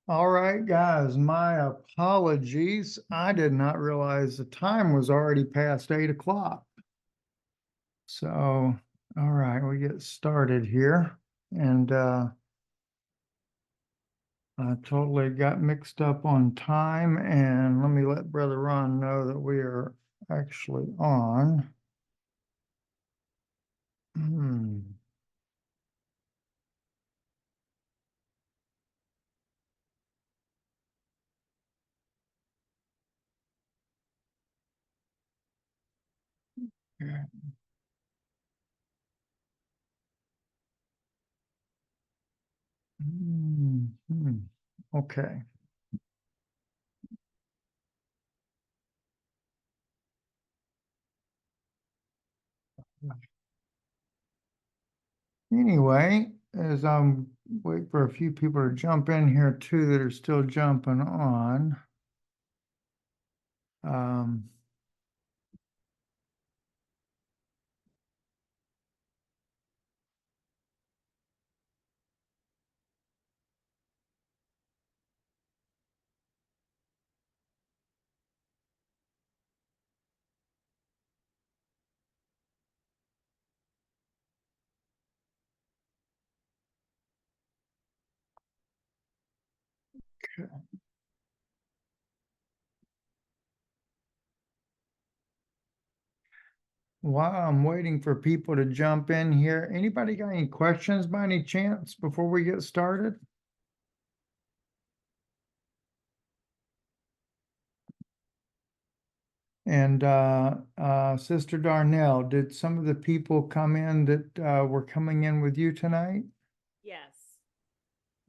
All right, guys, my apologies. I did not realize the time was already past 8 o'clock. So, all right, we get started here. And I totally got mixed up on time. And let me let Brother Ron know that we are actually on. Hmm. Yeah. Hmm. Okay. Anyway, as I'm waiting for a few people to jump in here too that are still jumping on. Um, while I'm waiting for people to jump in here, anybody got any questions by any chance before we get started? And Sister Darnell, did some of the people come in that were coming in with you tonight? Yes,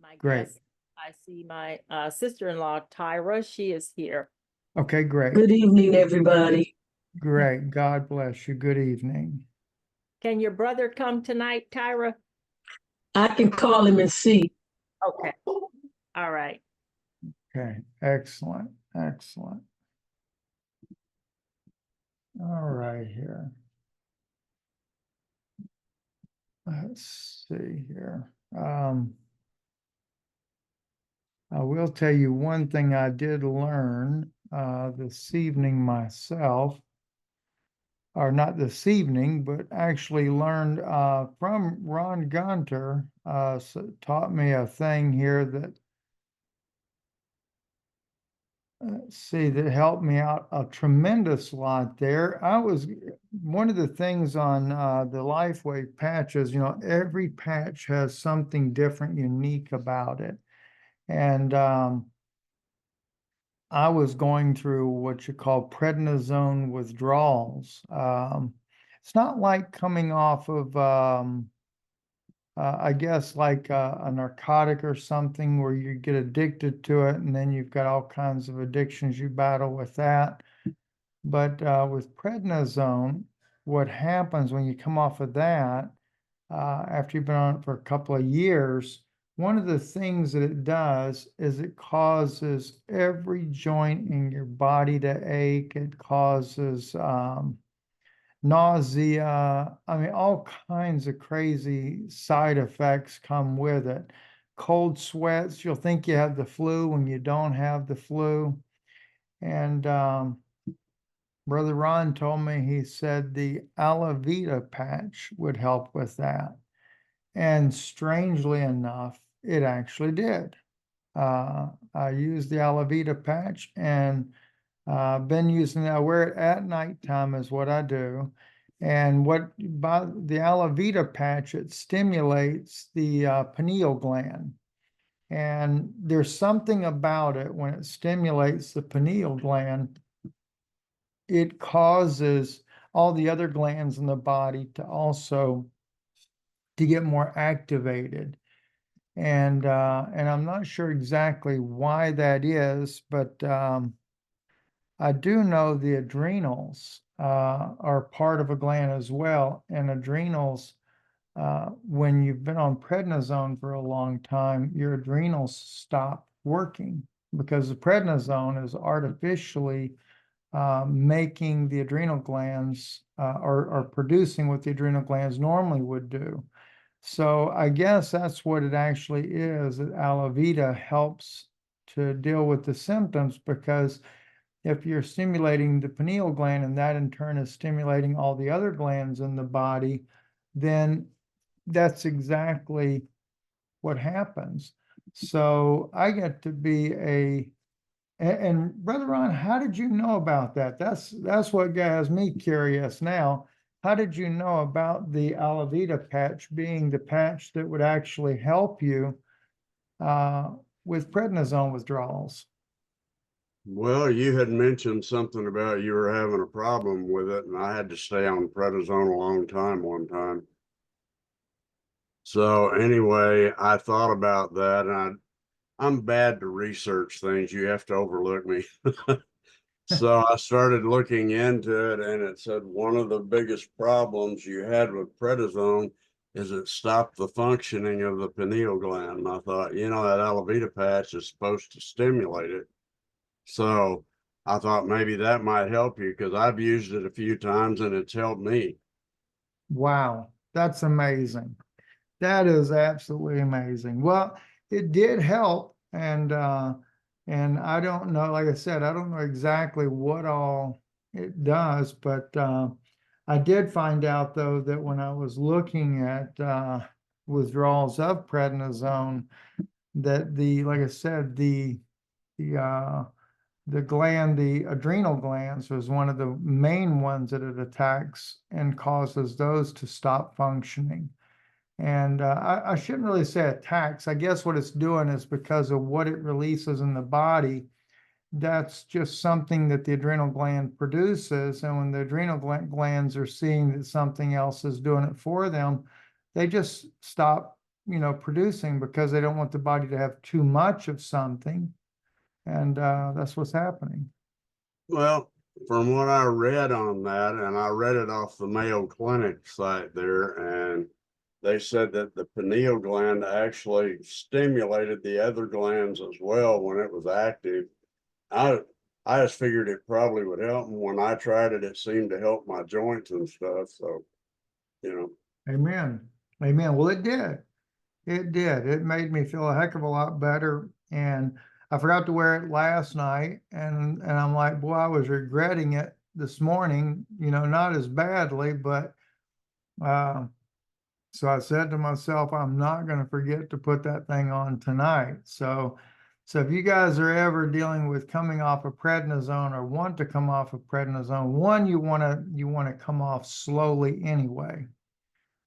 my Great. guest. I see my sister-in-law, Tyra. She is here. Okay, great. Good evening, everybody. Great. God bless you. Good evening. Can your brother come tonight, Tyra? I can call him and see. Okay. All right. Okay, excellent, excellent. All right here. Let's see here. I will tell you one thing I did learn this evening myself, or not this evening, but actually learned from Ron Gunter, taught me a thing here that, let's see, that helped me out a tremendous lot there. One of the things on the LifeWave patches, every patch has something different, unique about it. And I was going through what you call prednisone withdrawals. It's not like coming off of, I guess, like a narcotic or something where you get addicted to it and then you've got all kinds of addictions you battle with that. But with prednisone, what happens when you come off of that, after you've been on it for a couple of years, one of the things that it does is it causes every joint in your body to ache. It causes nausea. I mean, all kinds of crazy side effects come with it. Cold sweats, you'll think you have the flu when you don't have the flu. And Brother Ron told me, he said the Alavita patch would help with that. And strangely enough, it actually did. I used the Alavita patch and been using it. I wear it at nighttime is what I do. And what by the Alavita patch, it stimulates the pineal gland. And there's something about it when it stimulates the pineal gland, it causes all the other glands in the body to also to get more activated. And I'm not sure exactly why that is, but I do know the adrenals are part of a gland as well. And adrenals, when you've been on prednisone for a long time, your adrenals stop working because the prednisone is artificially making the adrenal glands or producing what the adrenal glands normally would do. So I guess that's what it actually is, that Alavita helps to deal with the symptoms, because if you're stimulating the pineal gland and that in turn is stimulating all the other glands in the body, then that's exactly what happens. So I get to be and Brother Ron, how did you know about that? That's what has me curious now. How did you know about the Alavita patch being the patch that would actually help you with prednisone withdrawals? Well, you had mentioned something about you were having a problem with it, and I had to stay on prednisone a long time one time. So anyway, I thought about that, and I'm bad to research things. You have to overlook me. So I started looking into it, and it said one of the biggest problems you had with prednisone is it stopped the functioning of the pineal gland. And I thought, you know, that Alavita patch is supposed to stimulate it. So I thought maybe that might help you, because I've used it a few times and it's helped me. Wow, that's amazing. That is absolutely amazing. Well, it did help, and I don't know, like I said, I don't know exactly what all it does, but I did find out though that when I was looking at withdrawals of prednisone, that like I said, the the gland, the adrenal glands, was one of the main ones that it attacks and causes those to stop functioning. And I shouldn't really say attacks. I guess what it's doing is because of what it releases in the body. That's just something that the adrenal gland produces. And when the adrenal glands are seeing that something else is doing it for them, they just stop, producing, because they don't want the body to have too much of something. And that's what's happening. Well, from what I read on that, and I read it off the Mayo Clinic site there, and they said that the pineal gland actually stimulated the other glands as well when it was active. I I just figured it probably would help, and when I tried it, it seemed to help my joints and stuff. So, you know. Amen. Amen. Well, it did. It did. It made me feel a heck of a lot better. And I forgot to wear it last night. And I'm like, boy, I was regretting it this morning, not as badly, but uh, so I said to myself, I'm not going to forget to put that thing on tonight. So if you guys are ever dealing with coming off of prednisone or want to come off of prednisone, one, you want to come off slowly anyway.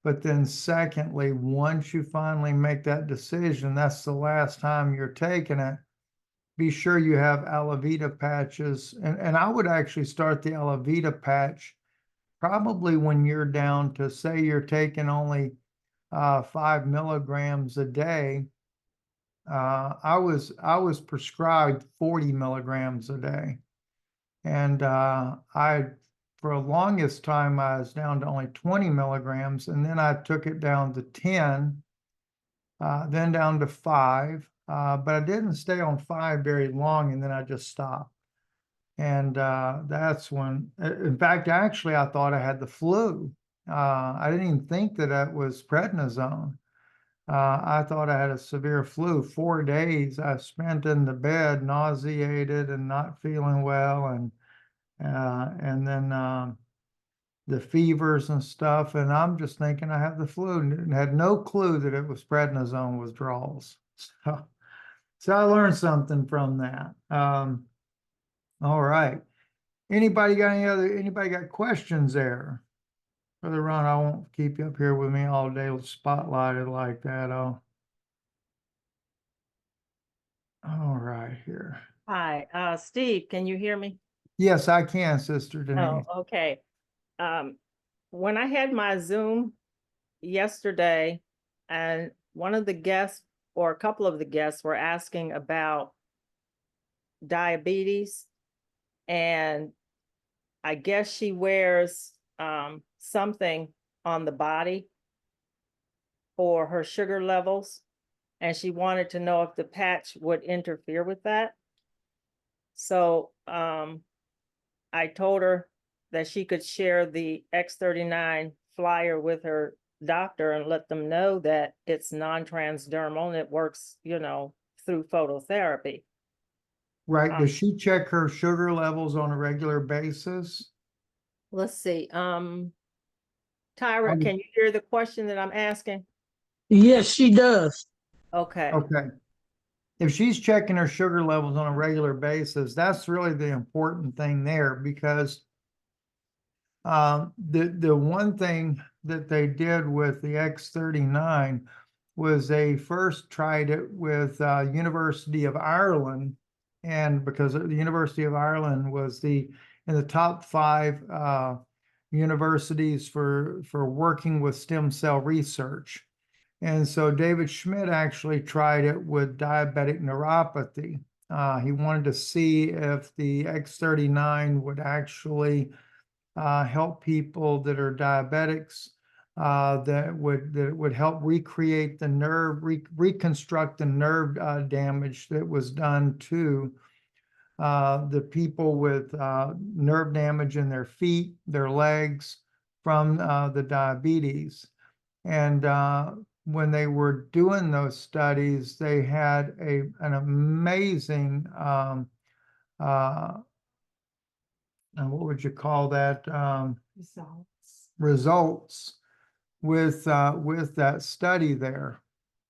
But then secondly, once you finally make that decision, that's the last time you're taking it. Be sure you have Alavita patches. And I would actually start the Alavita patch probably when you're down to, say you're taking only 5 milligrams a day. I was prescribed 40 milligrams a day. And for the longest time, I was down to only 20 milligrams, and then I took it down to 10, then down to 5, but I didn't stay on 5 very long, and then I just stopped. And that's when, in fact, actually, I thought I had the flu. I didn't even think that it was prednisone. I thought I had a severe flu. 4 days I spent in the bed, nauseated and not feeling well, and then the fevers and stuff. And I'm just thinking I have the flu, and had no clue that it was prednisone withdrawals. So I learned something from that. All right. Anybody got questions there? Brother Ron, I won't keep you up here with me all day spotlighted like that. All right here. Hi, Steve, can you hear me? Yes, I can, Sister Denise. Oh, okay. When I had my Zoom yesterday, and one of the guests or a couple of the guests were asking about diabetes, and I guess she wears something on the body for her sugar levels, and she wanted to know if the patch would interfere with that. So I told her that she could share the X39 flyer with her doctor and let them know that it's non-transdermal and it works, through phototherapy. Right, Um, does she check her sugar levels on a regular basis? Let's see, I Tyra, would- can you hear the question that I'm asking? Yes, she does. Okay, Okay. If she's checking her sugar levels on a regular basis, that's really the important thing there because the one thing that they did with the X39 was they first tried it with University of Ireland, and because the University of Ireland was in the top 5 universities for working with stem cell research. And so David Schmidt actually tried it with diabetic neuropathy. He wanted to see if the X39 would actually help people that are diabetics, that would help recreate the nerve, reconstruct the nerve damage that was done to the people with nerve damage in their feet, their legs from the diabetes. And when they were doing those studies, they had an amazing what would you call that? Results with that study there.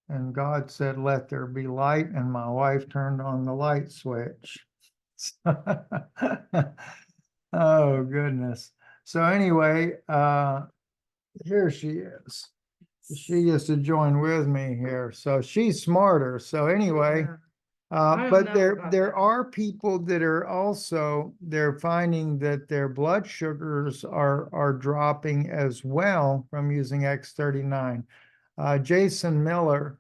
And God said, "Let there be light," and my wife turned on the light switch. Oh goodness. So anyway, here she is. She gets to join with me here. So she's smarter. So anyway, don't but know there about there that. are people that are also they're finding that their blood sugars are dropping as well from using X39. Jason Miller,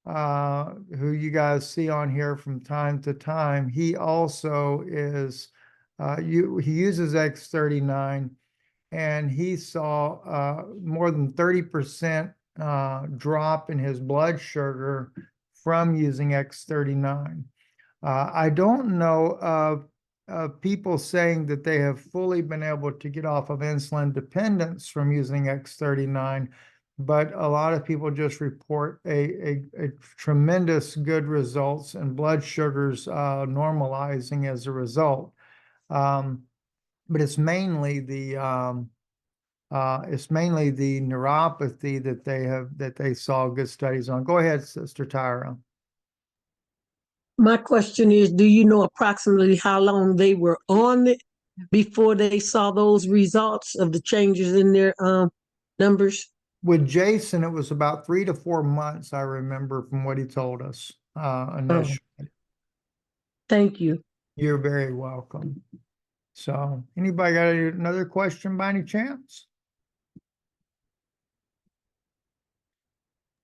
who you guys see on here from time to time, he also is he uses X39 and he saw more than 30% drop in his blood sugar from using X39. I don't know of people saying that they have fully been able to get off of insulin dependence from using X39, but a lot of people just report a tremendous good results and blood sugars normalizing as a result. But it's mainly the neuropathy that they saw good studies on. Go ahead, Sister Tyra. My question is, do you know approximately how long they were on it before they saw those results of the changes in their numbers? With Jason, it was about 3 to 4 months, I remember from what he told us initially. Thank you. You're very welcome. So, anybody got another question by any chance?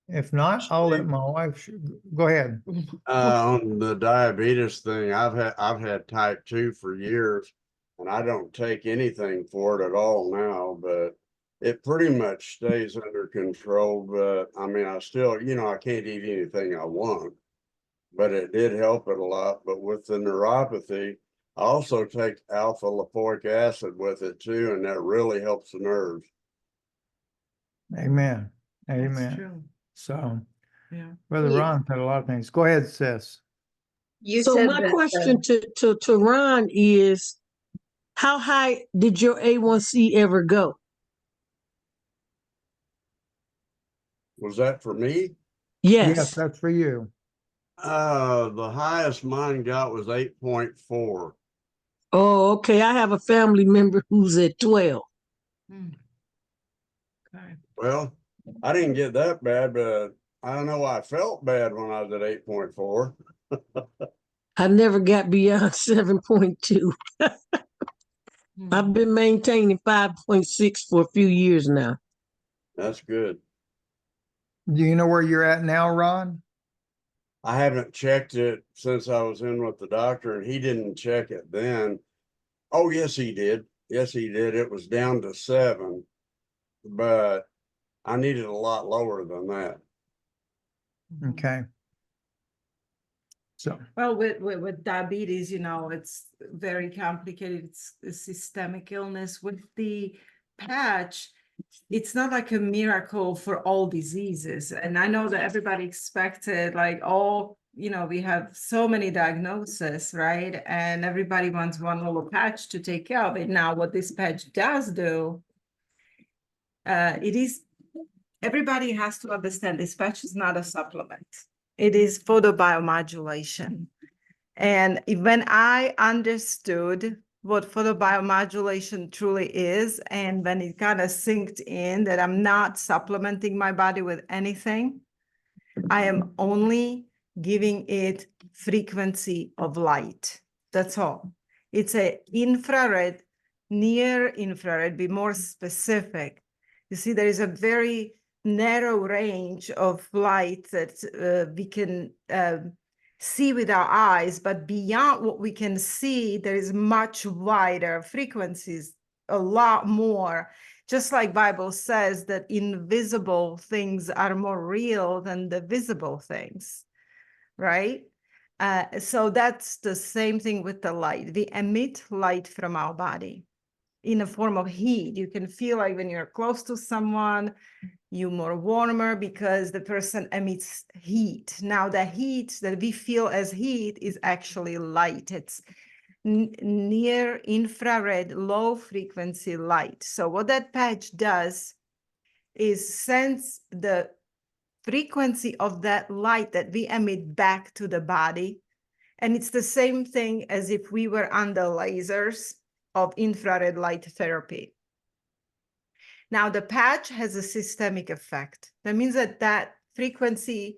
If not, I'll let my wife, go ahead. On the diabetes thing, I've had type 2 for years, and I don't take anything for it at all now, but it pretty much stays under control. But I mean, I still, I can't eat anything I want, but it did help it a lot. But with the neuropathy, I also take alpha lipoic acid with it too, and that really helps the nerves. Amen. That's Amen. true. So, Yeah. Brother Yeah. Ron said a lot of things. Go ahead, sis. You So said my that, question to Ron is, how high did your A1C ever go? Was that for me? Yes, Yes. that's for you. The highest mine got was 8.4. Oh, okay. I have a family member who's at 12. Mm. Okay. Well, I didn't get that bad, but I don't know why I felt bad when I was at 8.4. I never got beyond 7.2. Mm. I've been maintaining 5.6 for a few years now. That's good. Do you know where you're at now, Ron? I haven't checked it since I was in with the doctor, and he didn't check it then. Oh, yes, he did. Yes, he did. It was down to 7, but I needed a lot lower than that. Mhm. Okay. So, Well, with diabetes, it's very complicated. It's a systemic illness. With the patch, it's not like a miracle for all diseases. And I know that everybody expected like all, we have so many diagnoses, right? And everybody wants one little patch to take care of it. Now, what this patch does do, everybody has to understand this patch is not a supplement. It is photobiomodulation. And when I understood what photobiomodulation truly is, and when it kind of sinked in that I'm not supplementing my body with anything, I am only giving it frequency of light. That's all. It's a infrared, near infrared, be more specific. You see, there is a very narrow range of light that we can see with our eyes, but beyond what we can see, there is much wider frequencies, a lot more. Just like Bible says that invisible things are more real than the visible things, right? So that's the same thing with the light. We emit light from our body in a form of heat. You can feel like when you're close to someone, you're more warmer because the person emits heat. Now the heat that we feel as heat is actually light. It's near infrared, low frequency light. So what that patch does is sends the frequency of that light that we emit back to the body. And it's the same thing as if we were under lasers of infrared light therapy. Now the patch has a systemic effect. That means that frequency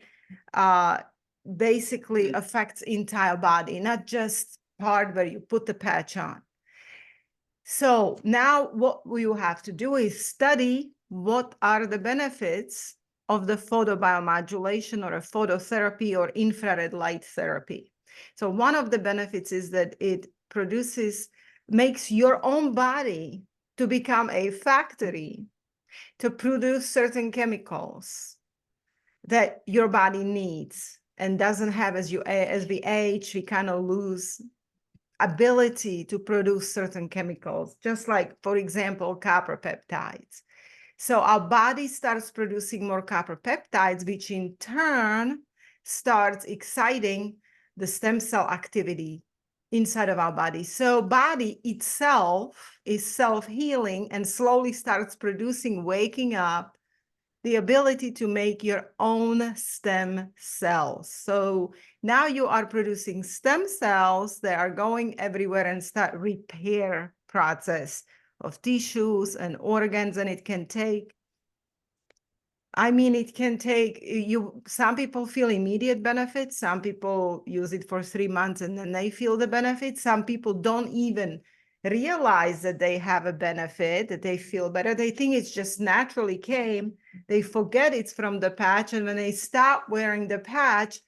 basically affects entire body, not just part where you put the patch on. So now what we will have to do is study what are the benefits of the photobiomodulation or a phototherapy or infrared light therapy. So one of the benefits is that it makes your own body to become a factory to produce certain chemicals that your body needs and doesn't have. As we age, we kind of lose ability to produce certain chemicals, just like, for example, copper peptides. So our body starts producing more copper peptides, which in turn starts exciting the stem cell activity inside of our body. So body itself is self-healing and slowly starts producing, waking up, the ability to make your own stem cells. So now you are producing stem cells that are going everywhere and start repair process of tissues and organs. And it can take, some people feel immediate benefits. Some people use it for 3 months and then they feel the benefits. Some people don't even realize that they have a benefit, that they feel better. They think it's just naturally came. They forget it's from the patch. And when they stop wearing the patch,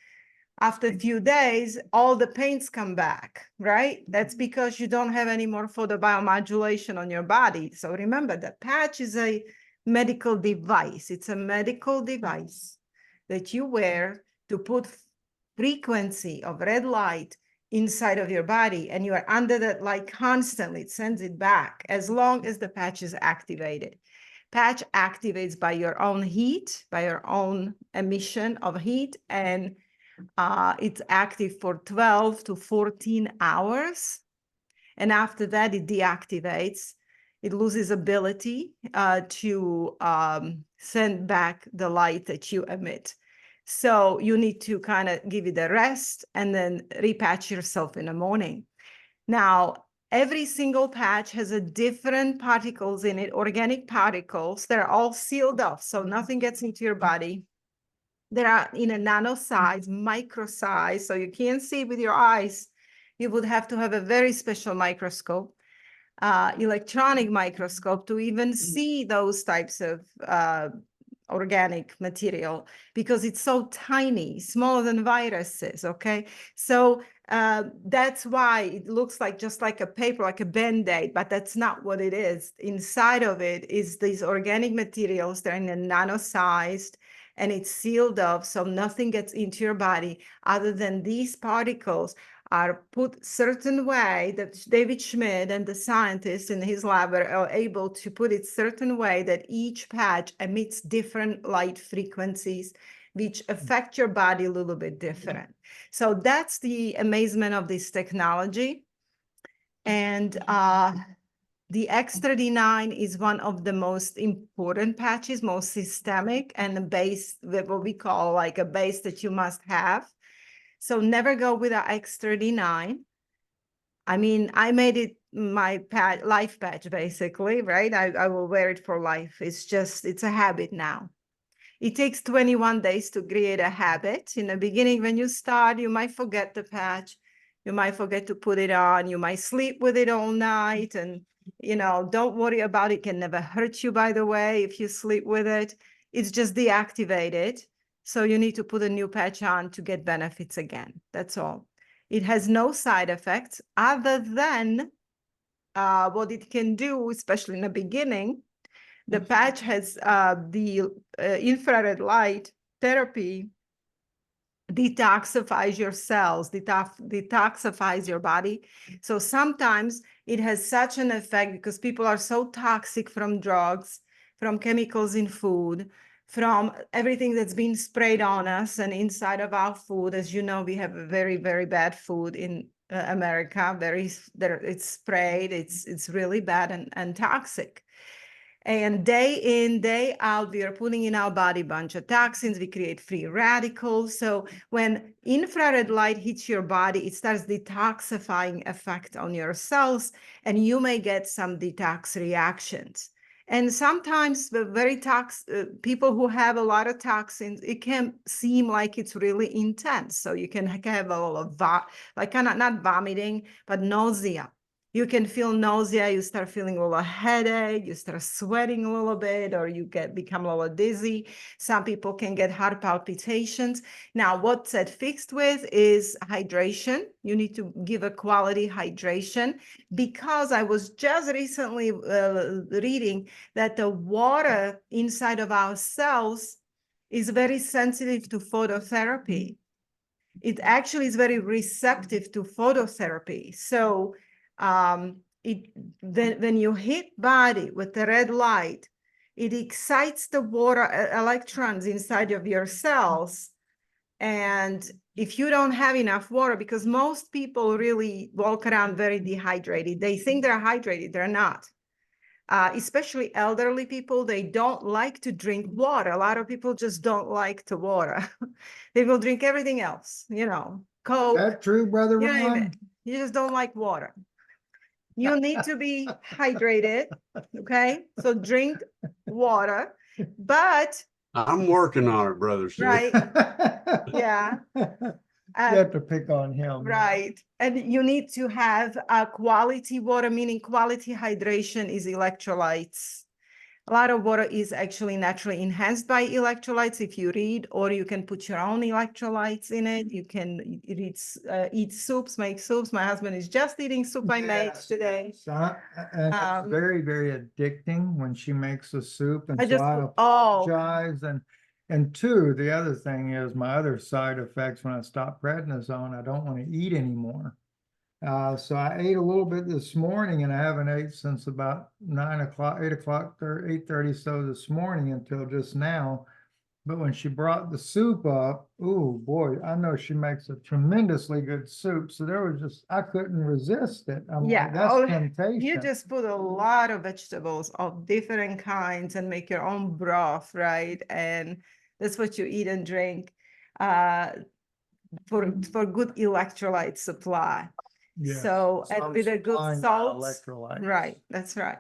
after a few days, all the pains come back, right? That's because you don't have any more photobiomodulation on your body. So remember, the patch is a medical device. It's a medical device that you wear to put frequency of red light inside of your body, and you are under that light constantly. It sends it back as long as the patch is activated. Patch activates by your own heat, by your own emission of heat, and it's active for 12 to 14 hours. And after that, it deactivates. It loses ability to send back the light that you emit. So you need to kind of give it a rest and then repatch yourself in the morning. Now, every single patch has a different particles in it, organic particles that are all sealed off, so nothing gets into your body. They are in a nano size, micro size, so you can't see with your eyes. You would have to have a very special microscope, electronic microscope, to even see those types of organic material, because it's so tiny, smaller than viruses. Okay, so that's why it looks like just like a paper, like a Band-Aid, but that's not what it is. Inside of it is these organic materials. They're in a nano-sized, and it's sealed off, so nothing gets into your body other than these particles are put certain way that David Schmidt and the scientists in his lab are able to put it certain way that each patch emits different light frequencies which affect your body a little bit different. So that's the amazement of this technology. And the X39 is one of the most important patches, most systemic, and a base, what we call like a base that you must have. So never go with a X39. I mean, I made it my life patch, basically, right? I will wear it for life. It's a habit now. It takes 21 days to create a habit. In the beginning, when you start, you might forget the patch. You might forget to put it on. You might sleep with it all night. And, don't worry about it. It can never hurt you, by the way, if you sleep with it. It's just deactivated. So you need to put a new patch on to get benefits again. That's all. It has no side effects other than what it can do, especially in the beginning. The patch has the infrared light therapy detoxifies your cells, detoxifies your body. So sometimes it has such an effect because people are so toxic from drugs, from chemicals in food, from everything that's been sprayed on us and inside of our food. As you know, we have a very, very bad food in America. It's sprayed. It's really bad and toxic. And day in, day out, we are putting in our body a bunch of toxins. We create free radicals. So when infrared light hits your body, it starts detoxifying effect on your cells, and you may get some detox reactions. And sometimes the very people who have a lot of toxins, it can seem like it's really intense. So you can have a lot of not vomiting, but nausea. You can feel nausea, you start feeling a little headache, you start sweating a little bit, or you become a little dizzy. Some people can get heart palpitations. Now, what's that fixed with is hydration. You need to give a quality hydration, because I was just recently reading that the water inside of our cells is very sensitive to phototherapy. It actually is very receptive to phototherapy. So when you hit body with the red light, it excites the water electrons inside of your cells. And if you don't have enough water, because most people really walk around very dehydrated, they think they're hydrated, they're not. Especially elderly people, they don't like to drink water. A lot of people just don't like the water. They will drink everything else, Coke. That true, Brother You name Ron? it. You just don't like water. You need to be hydrated, okay? So drink water, but, I'm working on it, brother. Sid. right, yeah. You have to pick on him. Right. And you need to have a quality water, meaning quality hydration is electrolytes. A lot of water is actually naturally enhanced by electrolytes if you read, or you can put your own electrolytes in it. You can eat soups, make soups. My husband is just eating soup I made Yes. today. So, and it's Um, very, very addicting when she makes the soup, and I so just, I oh, apologize. And two, the other thing is my other side effects when I stop prednisone, I don't want to eat anymore. So I ate a little bit this morning, and I haven't ate since about 9 o'clock, 8 o'clock, 8:30 so this morning until just now. But when she brought the soup up, oh boy, I know she makes a tremendously good soup. So I couldn't resist it. I'm yeah. like, that's You temptation. just put a lot of vegetables of different kinds and make your own broth, right? And that's what you eat and drink for good electrolyte supply. Yes. So, So and I'm with a good supplying salt, electrolytes. right, that's right.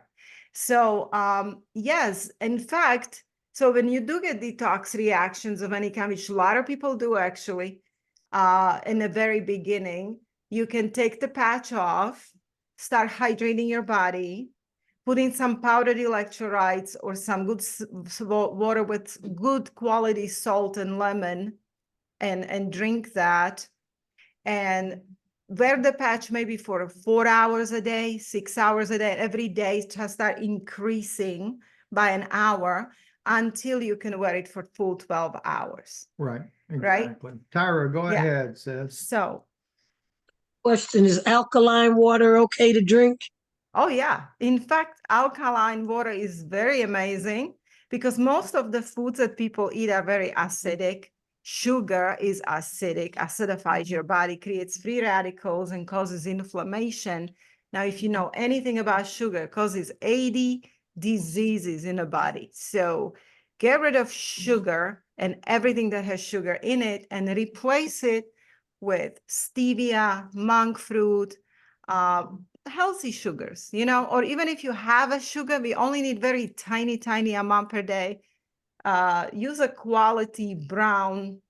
So, yes, in fact, so when you do get detox reactions of any kind, which a lot of people do actually, in the very beginning, you can take the patch off, start hydrating your body, put in some powdered electrolytes or some good water with good quality salt and lemon, and drink that, and wear the patch maybe for 4 hours a day, 6 hours a day, every day, just start increasing by an hour until you can wear it for full 12 hours. Right, Right? exactly. Tyra, go Yeah. ahead, sis. So, Question, is alkaline water okay to drink? oh yeah. In fact, alkaline water is very amazing because most of the foods that people eat are very acidic. sugar is acidic, acidifies your body, creates free radicals, and causes inflammation. Now, if you know anything about sugar, it causes 80 diseases in the body. So get rid of sugar and everything that has sugar in it and replace it with stevia, monk fruit, healthy sugars, you know, or even if you have a sugar, we only need very tiny amount per day. Use a quality brown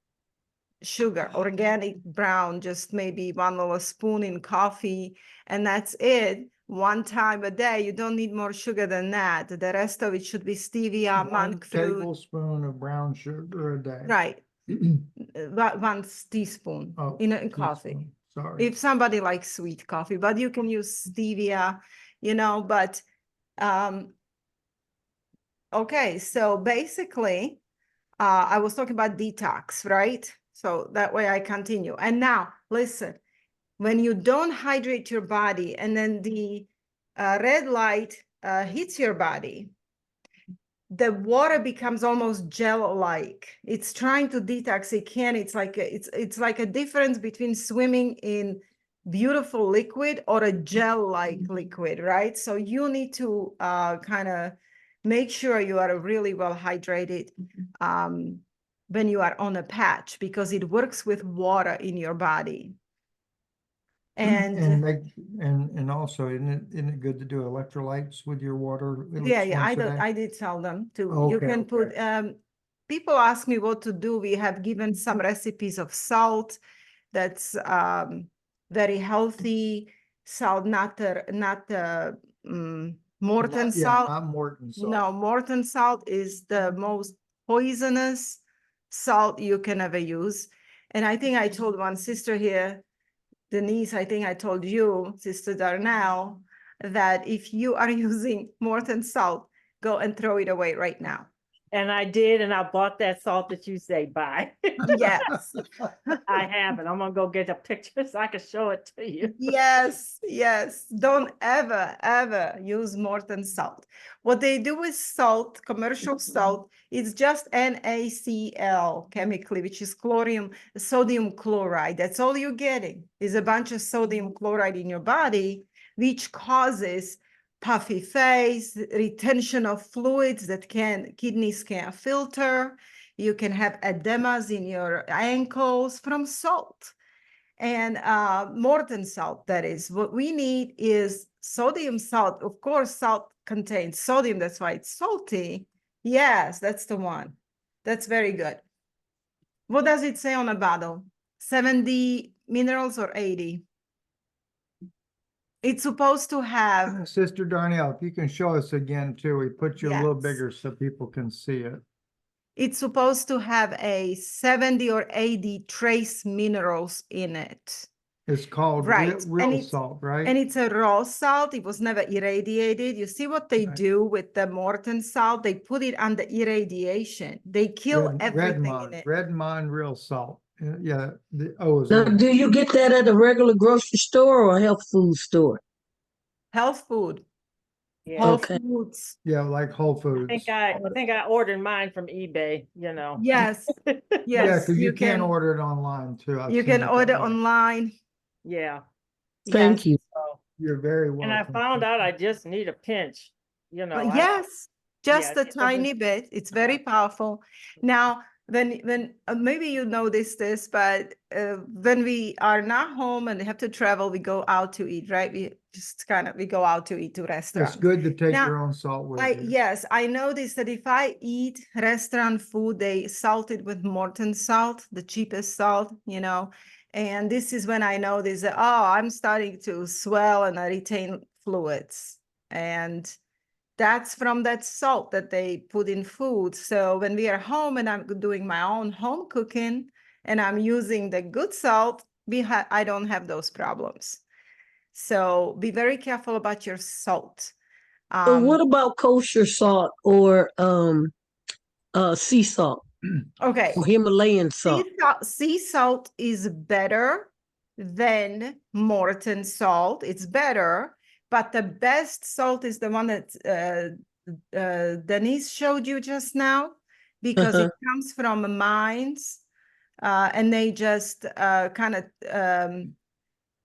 sugar, organic brown, just maybe 1 little spoon in coffee, and that's it. 1 time a day. You don't need more sugar than that. The rest of it should be stevia, 1 monk fruit. tablespoon of brown sugar a day. Right. 1 teaspoon Oh, in coffee. teaspoon, sorry. If somebody likes sweet coffee, but you can use stevia, you know, but okay, so basically I was talking about detox, right? So that way I continue. And now listen, when you don't hydrate your body and then the red light hits your body, the water becomes almost gel-like. It's trying to detox. It can. It's like it's like a difference between swimming in beautiful liquid or a gel-like liquid, right? So you need to kind of make sure you are really well hydrated when you are on a patch, because it works with water in your body. And And also, isn't it good to do electrolytes with your water? at yeah, least yeah, once a day? I did tell them to. You Okay, can put people ask me what to do. We have given some recipes of salt that's very healthy salt, not Morton Yeah, salt. not Morton salt. No, Morton salt is the most poisonous salt you can ever use. And I think I told one sister here, Denise, I think I told you, Sister Darnell, that if you are using Morton salt, go and throw it away right now. And I did, and I bought that salt that you say buy. Yes. I have it. I'm gonna go get a picture so I can show it to you. Yes, yes. Don't ever use Morton salt. What they do with salt, commercial salt, is just NaCl chemically, which is sodium chloride. That's all you're getting is a bunch of sodium chloride in your body, which causes puffy face, retention of fluids that kidneys can't filter. You can have edemas in your ankles from salt. And Morton salt, that is. What we need is sodium salt. Of course, salt contains sodium. That's why it's salty. Yes, that's the one. That's very good. What does it say on the bottle? 70 minerals or 80? It's supposed to have. Sister Darnell, if you can show us again too, we put you a little Yes. bigger so people can see it. It's supposed to have a 70 or 80 trace minerals in it. It's called Right, real and it's- salt, right? And it's a raw salt. It was never irradiated. You see what they Right. do with the Morton salt? They put it under irradiation. They kill everything in it. Redmond real salt. Yeah, the O is Now, in it. do you get that at a regular grocery store or a health food store? Health food, Yeah, Whole Okay. Foods. Yeah, like Whole I Foods. think I ordered mine from eBay, you know. Yes, Yeah, yes, because you can order it online too. I've You seen can it that order way. online. Yeah. Thank Yes. you. So, You're very and I welcome. found out I just need a pinch, you know. Yes, just yeah, a tiny bit. It's very powerful. Now, when maybe you notice this, but when we are not home and have to travel, we go out to eat, right? We go out to eat to restaurants. It's good to take Now, your own salt with you. Yes, I noticed that if I eat restaurant food, they salt it with Morton salt, the cheapest salt, you know. And this is when I noticed that, oh, I'm starting to swell and I retain fluids. And that's from that salt that they put in food. So when we are home and I'm doing my own home cooking and I'm using the good salt, I don't have those problems. So be very careful about your salt. But what about kosher salt or sea salt Okay, or Himalayan salt? sea salt is better than Morton salt. It's better, but the best salt is the one that Denise showed you just now, because it comes from mines and they just kind of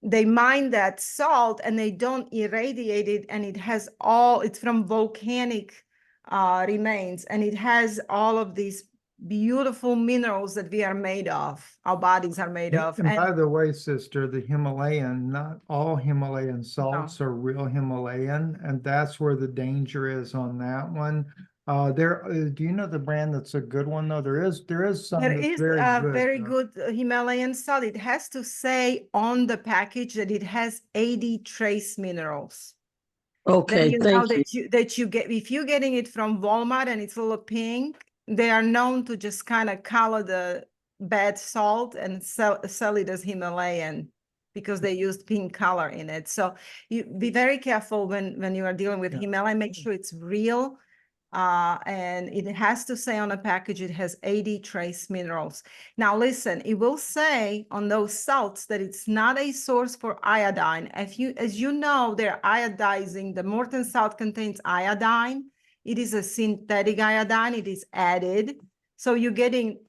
they mine that salt and they don't irradiate it, and it has it's from volcanic remains, and it has all of these beautiful minerals that we are made of, our bodies are made of. And by the way, sister, the Himalayan, not all Himalayan salts are real Himalayan, and that's where the danger is on that one. Do you know the brand that's a good one though? There is some There that's is very a good. very though. good Himalayan salt. It has to say on the package that it has 80 trace minerals. Then Okay, you know thank you. that you get, if you're getting it from Walmart and it's a little pink, they are known to just kind of color the bad salt and sell it as Himalayan because they used pink color in it. So you be very careful when you are dealing with Yeah. Himalayan, make sure it's real. And it has to say on the package, it has 80 trace minerals. Now listen, it will say on those salts that it's not a source for iodine. As you know, they're iodizing. The Morton salt contains iodine. It is a synthetic iodine. It is added. So you're getting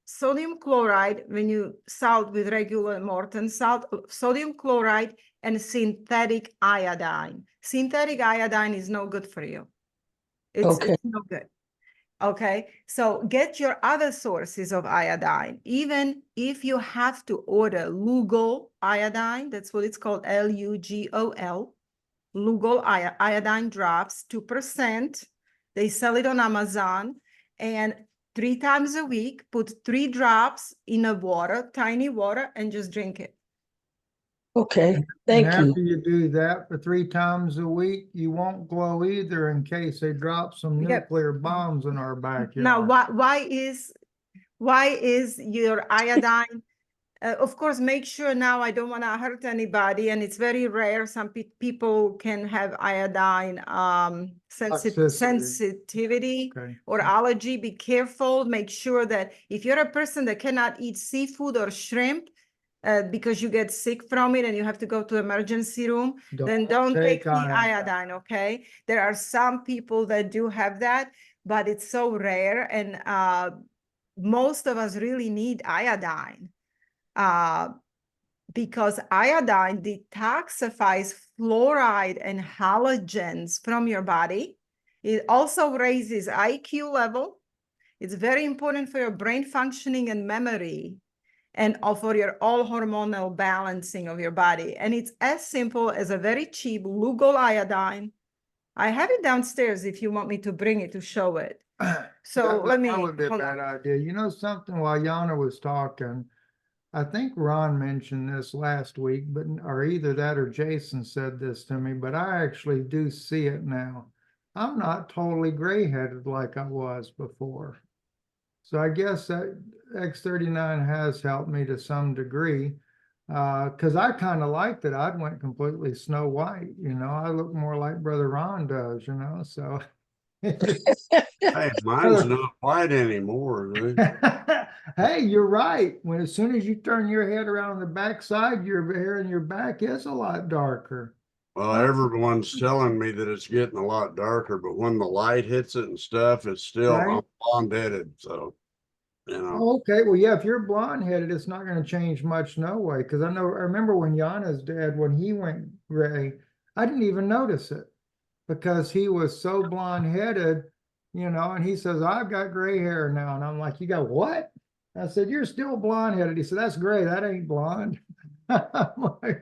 sodium chloride when you salt with regular Morton salt, sodium chloride and synthetic iodine. Synthetic iodine is no good for you. It's no good. Okay, so get your other sources of iodine. Even if you have to order Lugol iodine, that's what it's called, Lugol, Lugol iodine drops, 2%. They sell it on Amazon, and 3 times a week, put 3 drops in a water, tiny water, and just drink it. Okay, And thank after you. you do that for 3 times a week, you won't glow either in case they drop some Yep. nuclear bombs in our backyard. Now, why is your iodine? Of course, make sure now, I don't want to hurt anybody, and it's very rare. Some people can have iodine Toxicity. sensitivity Okay. or allergy. Be careful. Make sure that if you're a person that cannot eat seafood or shrimp because you get sick from it and you have to go to emergency room, then don't take the iodine, okay? There are some people that do have that, but it's so rare, and most of us really need iodine. Because iodine detoxifies fluoride and halogens from your body. It also raises IQ level. It's very important for your brain functioning and memory, and for your all hormonal balancing of your body. And it's as simple as a very cheap Lugol iodine. I have it downstairs if you want me to bring it to show it. So let me, That would be a hold bad on. idea. You know something, while Yana was talking, I think Ron mentioned this last week, but or either that or Jason said this to me, but I actually do see it now. I'm not totally gray-headed like I was before. So I guess that X39 has helped me to some degree. Because I kind of liked it. I went completely Snow White, you know. I look more like Brother Ron does, you know. So Hey, mine's not white anymore. Dude. hey, you're right. When as soon as you turn your head around the backside, your hair in your back is a lot darker. Well, everyone's telling me that it's getting a lot darker, but when the light hits it and stuff, it's still Right. I'm blonde-headed. So, you know. Oh, okay, well, yeah, if you're blonde headed, it's not going to change much, no way. Because I remember when Yana's dad, when he went gray, I didn't even notice it because he was so blonde headed, you know. And he says, "I've got gray hair now," and I'm like, "You got what?" I said, "You're still blonde headed." He said, "That's gray. That ain't blonde." I'm like,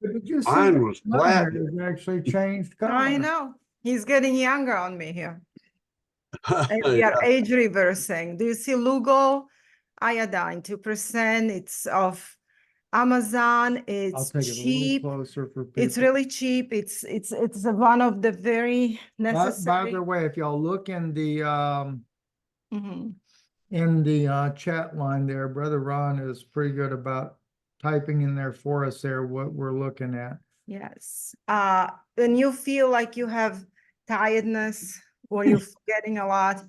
did you see Mine that was my hair platinum. has actually changed color? I know. He's getting younger on me here. And we Yeah. are age reversing. Do you see Lugol iodine 2%? It's of Amazon. I'll It's take it a little cheap. closer for It's people. really cheap. It's one of the very By necessary. the way, if y'all look in the Mhm. chat line there, Brother Ron is pretty good about typing in there for us there what we're looking at. Yes. When you feel like you have tiredness or you're forgetting a lot,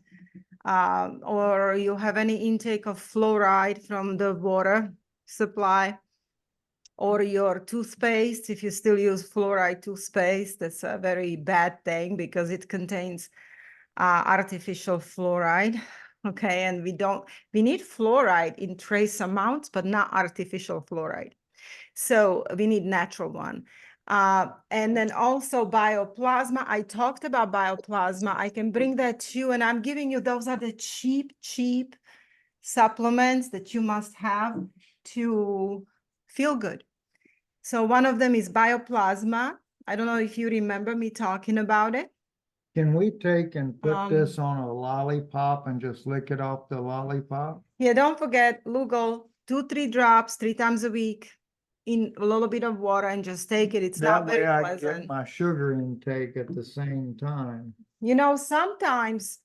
or you have any intake of fluoride from the water supply, or your toothpaste, if you still use fluoride toothpaste, that's a very bad thing because it contains artificial fluoride. Okay, and we need fluoride in trace amounts, but not artificial fluoride. So we need natural one. And then also bioplasma. I talked about bioplasma. I can bring that to you, and I'm giving you, those are the cheap supplements that you must have to feel good. So one of them is bioplasma. I don't know if you remember me talking about it. Can we take and put Um, this on a lollipop and just lick it off the lollipop? Yeah, don't forget Lugol, 2-3 drops 3 times a week in a little bit of water and just take it. It's That not very way I get pleasant. my sugar intake at the same time. You know, sometimes,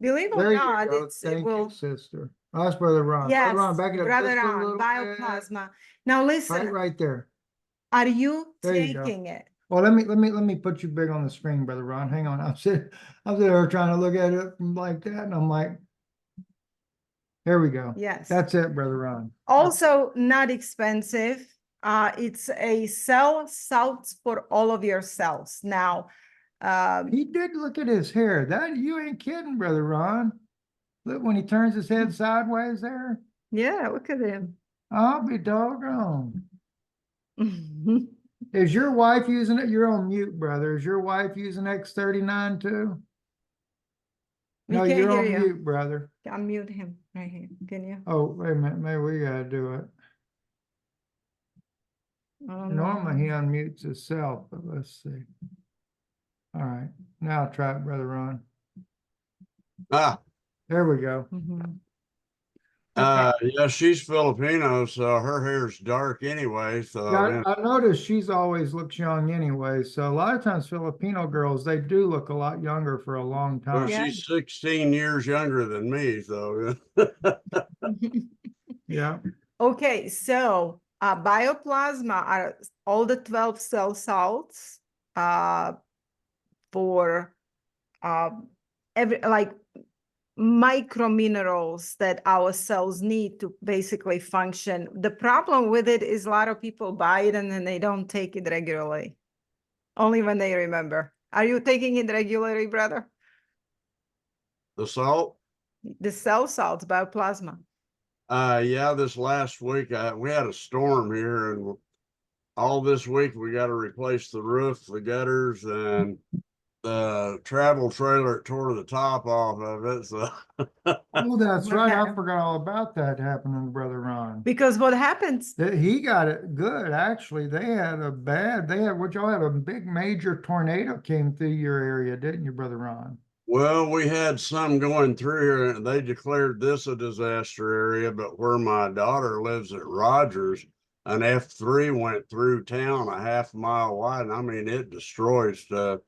believe it or There you not, go. it Thank you, will. sister. Oh, that's Brother Ron. Yes, Brother Ron, back it up Brother just a Ron, little bit. bioplasma. Now Right, listen, right there. are you There you go. taking it? Well, let me put you big on the screen, Brother Ron. Hang on. I'm sitting there trying to look at it like that, and I'm like, here we go. Yes. That's it, Brother Ron. Also not expensive. It's a cell salts for all of your cells. Now, He did look at his hair. That you ain't kidding, Brother Ron. Look when he turns his head sideways there. yeah, look at him. I'll be doggone. Is your wife using it? You're on mute, brother. Is your wife using X39 too? We No, can't you're hear on you. mute, brother. Unmute him right here. Can you? Oh, wait a minute. Maybe we gotta do it. Normally he unmutes himself, but let's see. All right, now try it, Brother Ron. Ah, There we go. Mhm. yeah, she's Filipino, so her hair's dark anyway. So Yeah, I noticed she's always looks young anyway. So a lot of times Filipino girls, they do look a lot younger for a long well, time. Yeah. she's 16 years younger than me. So Yeah. Okay, so bioplasma are all the 12 cell salts for every like micro minerals that our cells need to basically function. The problem with it is a lot of people buy it and then they don't take it regularly, only when they remember. Are you taking it regularly, brother? the salt. The cell salts, bioplasma. Yeah, this last week we had a storm here, and all this week we got to replace the roof, the gutters, and the travel trailer tore the top off of it. So Oh, that's What right. I happened? forgot all about that happening, Brother Ron. Because what happens? He got it good, actually. They had what y'all had a big major tornado came through your area, didn't you, Brother Ron? well, we had some going through here, and they declared this a disaster area. But where my daughter lives at Rogers, an F3 went through town a half mile wide, and I mean it destroyed stuff.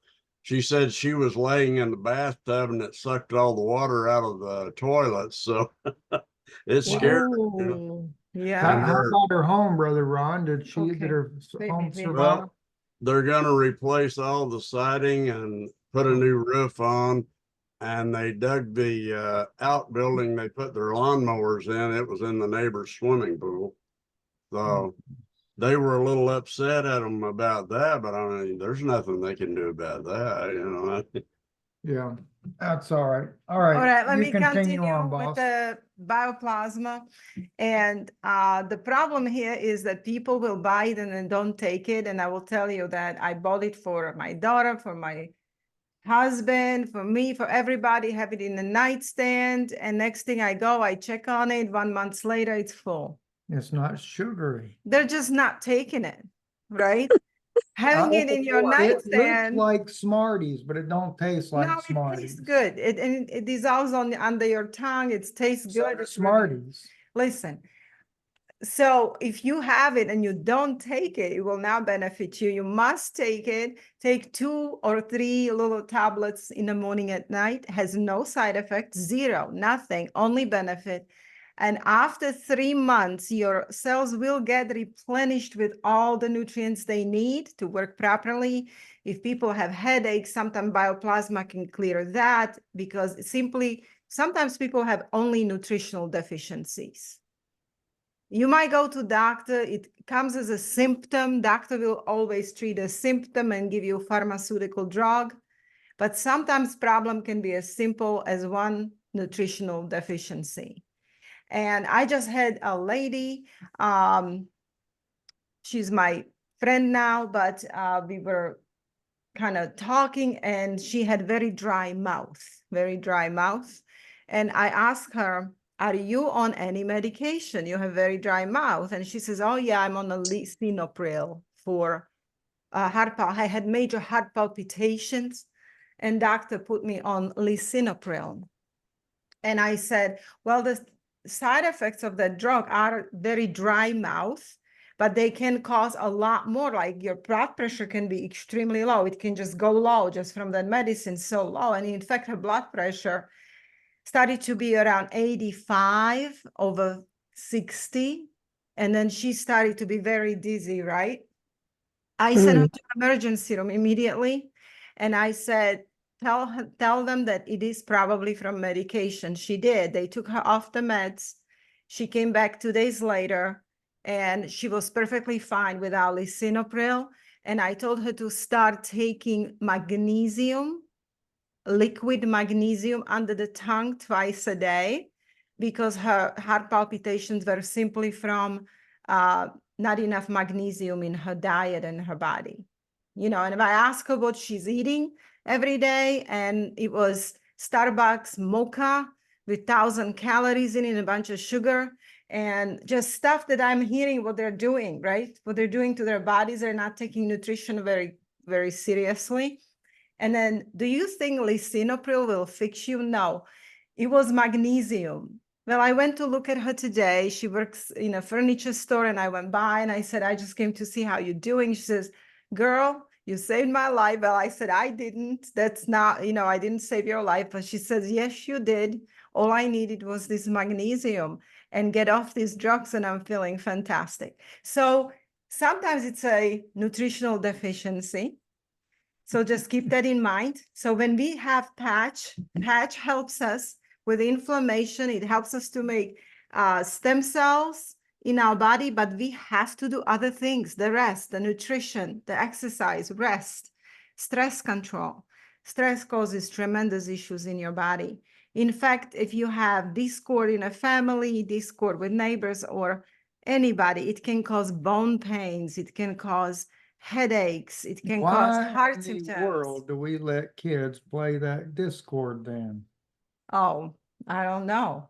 She said she was laying in the bathtub and it sucked all the water out of the toilets. So it scared her. Oh, yeah. How her- about her home, Brother Ron? Did Okay. her Wait, home wait, wait. survive? Well, they're gonna replace all the siding and put a new roof on. And they dug the outbuilding they put their lawnmowers in. It was in the neighbor's swimming pool. So they were a little upset at them about that, but I mean, there's nothing they can do about that, you know. Yeah, that's all right. All All right, let you me continue on, with boss. the bioplasma. And the problem here is that people will buy it and then don't take it. And I will tell you that I bought it for my daughter, for my husband, for me, for everybody, have it in the nightstand. And next thing I go, I check on it. 1 month later, it's full. It's not sugary. They're just not taking it, right? Having it in your It looks nightstand. like Smarties, but it don't taste like No, it Smarties. tastes good. It dissolves under your tongue. It tastes So good. do It's really- Smarties. Listen, so if you have it and you don't take it, it will now benefit you. You must take it. Take 2 or 3 little tablets in the morning at night. Has no side effects, zero, nothing, only benefit. And after 3 months, your cells will get replenished with all the nutrients they need to work properly. If people have headaches, sometimes bioplasma can clear that because sometimes people have only nutritional deficiencies. You might go to doctor, it comes as a symptom. Doctor will always treat a symptom and give you pharmaceutical drug. But sometimes problem can be as simple as 1 nutritional deficiency. And I just had a lady, she's my friend now, but we were kind of talking and she had very dry mouth. And I asked her, are you on any medication? You have very dry mouth. And she says, oh yeah, I'm on a lisinopril for I had major heart palpitations and doctor put me on lisinopril. And I said, well, the side effects of that drug are very dry mouth, but they can cause a lot more, like your blood pressure can be extremely low. It can just go low just from that medicine, so low. And in fact, her blood pressure started to be around 85 over 60. And then she started to be very dizzy, right? I sent her to emergency room immediately. And I said, tell them that it is probably from medication. She did. They took her off the meds. She came back 2 days later and she was perfectly fine without lisinopril. And I told her to start taking magnesium, liquid magnesium under the tongue twice a day, because her heart palpitations were simply from not enough magnesium in her diet and her body. You know, and if I ask her what she's eating every day, and it was Starbucks mocha with 1,000 calories in it, a bunch of sugar, and just stuff that I'm hearing what they're doing, right? What they're doing to their bodies. They're not taking nutrition very, very seriously. And then, do you think lisinopril will fix you? No, it was magnesium. Well, I went to look at her today. She works in a furniture store, and I went by and I said, I just came to see how you're doing. She says, girl, you saved my life. Well, I said, I didn't. That's not, you know, I didn't save your life. But she says, yes, you did. All I needed was this magnesium and get off these drugs, and I'm feeling fantastic. So sometimes it's a nutritional deficiency. So just keep that in mind. So when we have patch helps us with inflammation. It helps us to make stem cells in our body, but we have to do other things, the rest, the nutrition, the exercise, rest, stress control. Stress causes tremendous issues in your body. In fact, if you have discord in a family, discord with neighbors or anybody, it can cause bone pains. It can cause headaches. It can cause Why heart in symptoms. the world do we let kids play that Discord then? Oh, I don't know.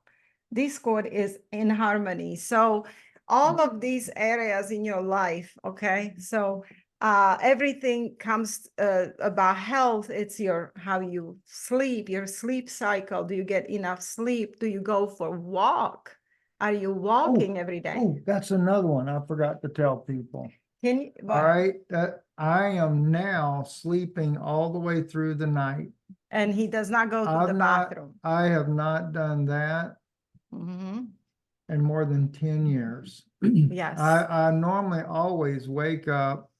Discord is in harmony. So all of these areas in your life, okay? So everything comes about health. It's your how you sleep, your sleep cycle. Do you get enough sleep? Do you go for a walk? Are you walking every day? Oh, that's another one I forgot to tell people. Can you, All right, that I am now sleeping all the way through the night. and he does not go to the bathroom. I have not done that Mhm. in more than 10 years. Yes. I normally always wake up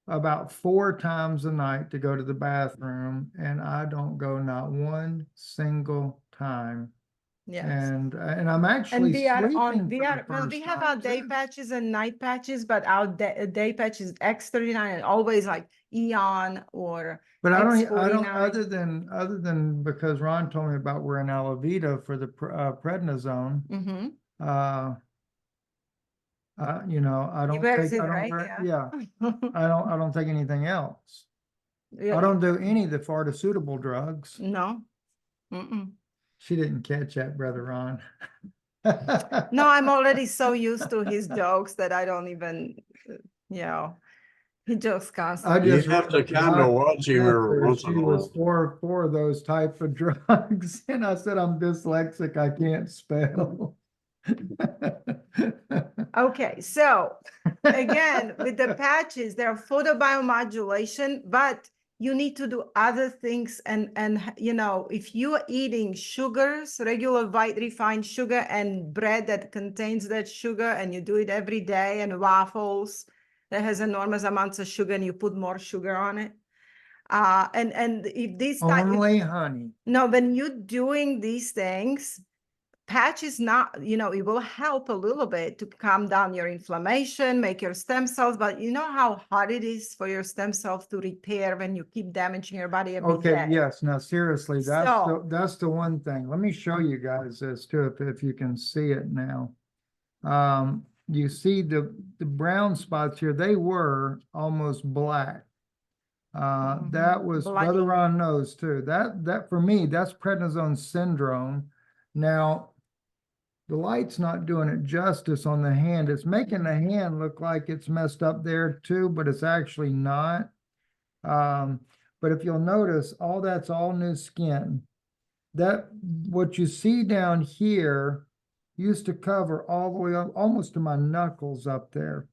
about 4 times a night to go to the bathroom, and I don't go not one single time. Yes. And I'm And actually we are on, sleeping we for are, the well, we first have time, our day too. patches and night patches, but our day patch is X39 and always like Eon or But I don't, X49. other than because Ron told me about wearing Alavita for the prednisone, Mm-hmm. you know, I He don't wears take, it, I don't right? wear, Yeah. I don't take anything else. Yeah. I don't do any of the pharmaceutical drugs. No. Mm-mm. She didn't catch that, Brother Ron. No, I'm already so used to his jokes that I don't even, you know, he jokes I constantly. You just have to realized kind of watch him every once she in a was while. for those type of drugs, and I said, I'm dyslexic, I can't spell. Okay, so again, with the patches, there are photobiomodulation, but you need to do other things. And you know, if you are eating sugars, regular white refined sugar and bread that contains that sugar, and you do it every day, and waffles that has enormous amounts of sugar, and you put more sugar on it. And if this Only honey. no, when you're doing these things, patch is not, it will help a little bit to calm down your inflammation, make your stem cells, but you know how hard it is for your stem cells to repair when you keep damaging your body every Okay, day. yes, now seriously, So- that's the one thing. Let me show you guys this too, if you can see it now. You see the brown spots here, they were almost black. That was, Brother Bloody. Ron knows too. That for me, that's prednisone syndrome. Now, the light's not doing it justice on the hand. It's making the hand look like it's messed up there too, but it's actually not. But if you'll notice, that's all new skin. What you see down here used to cover all the way up, almost to my knuckles up there.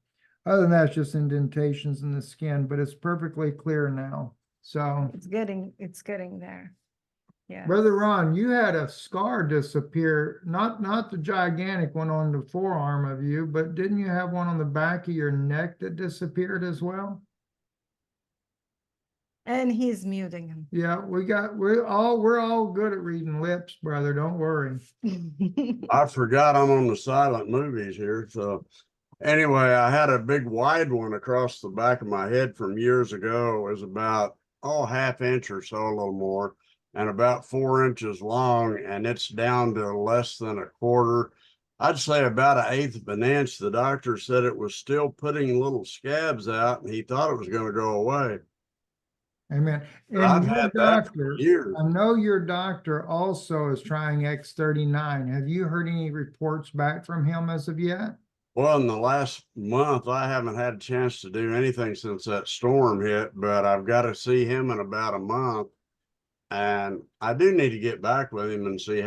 Other than that, it's just indentations in the skin, but it's perfectly clear now. So, It's getting there. Yeah. Brother Ron, you had a scar disappear, not the gigantic one on the forearm of you, but didn't you have one on the back of your neck that disappeared as well? And he's muting Yeah, we're all good at reading lips, brother. Don't worry. him. I forgot I'm on the silent movies here. So anyway, I had a big wide one across the back of my head from years ago. It was about, half inch or so, a little more, and about 4 inches long. And it's down to less than a quarter. I'd say about an eighth of an inch. The doctor said it was still putting little scabs out and he thought it was going to go away. Amen. I've And your had that for doctor, years. I know your doctor also is trying X39. Have you heard any reports back from him as of yet? Well, in the last month, I haven't had a chance to do anything since that storm hit, but I've got to see him in about a month. And I do need to get back with him and see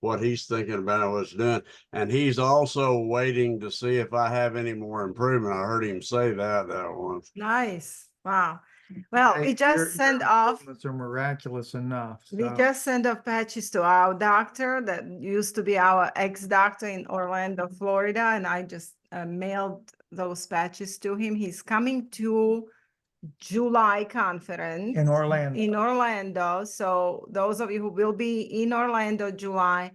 what he's thinking about what's doing. And he's also waiting to see if I have any more improvement. I heard him say that once. Nice. Wow. Well, Hey, we just sent off. Are miraculous enough. We So, just sent off patches to our doctor that used to be our ex-doctor in Orlando, Florida, and I just mailed those patches to him. He's coming to July conference in Orlando. in Orlando. So those of you who will be in Orlando, July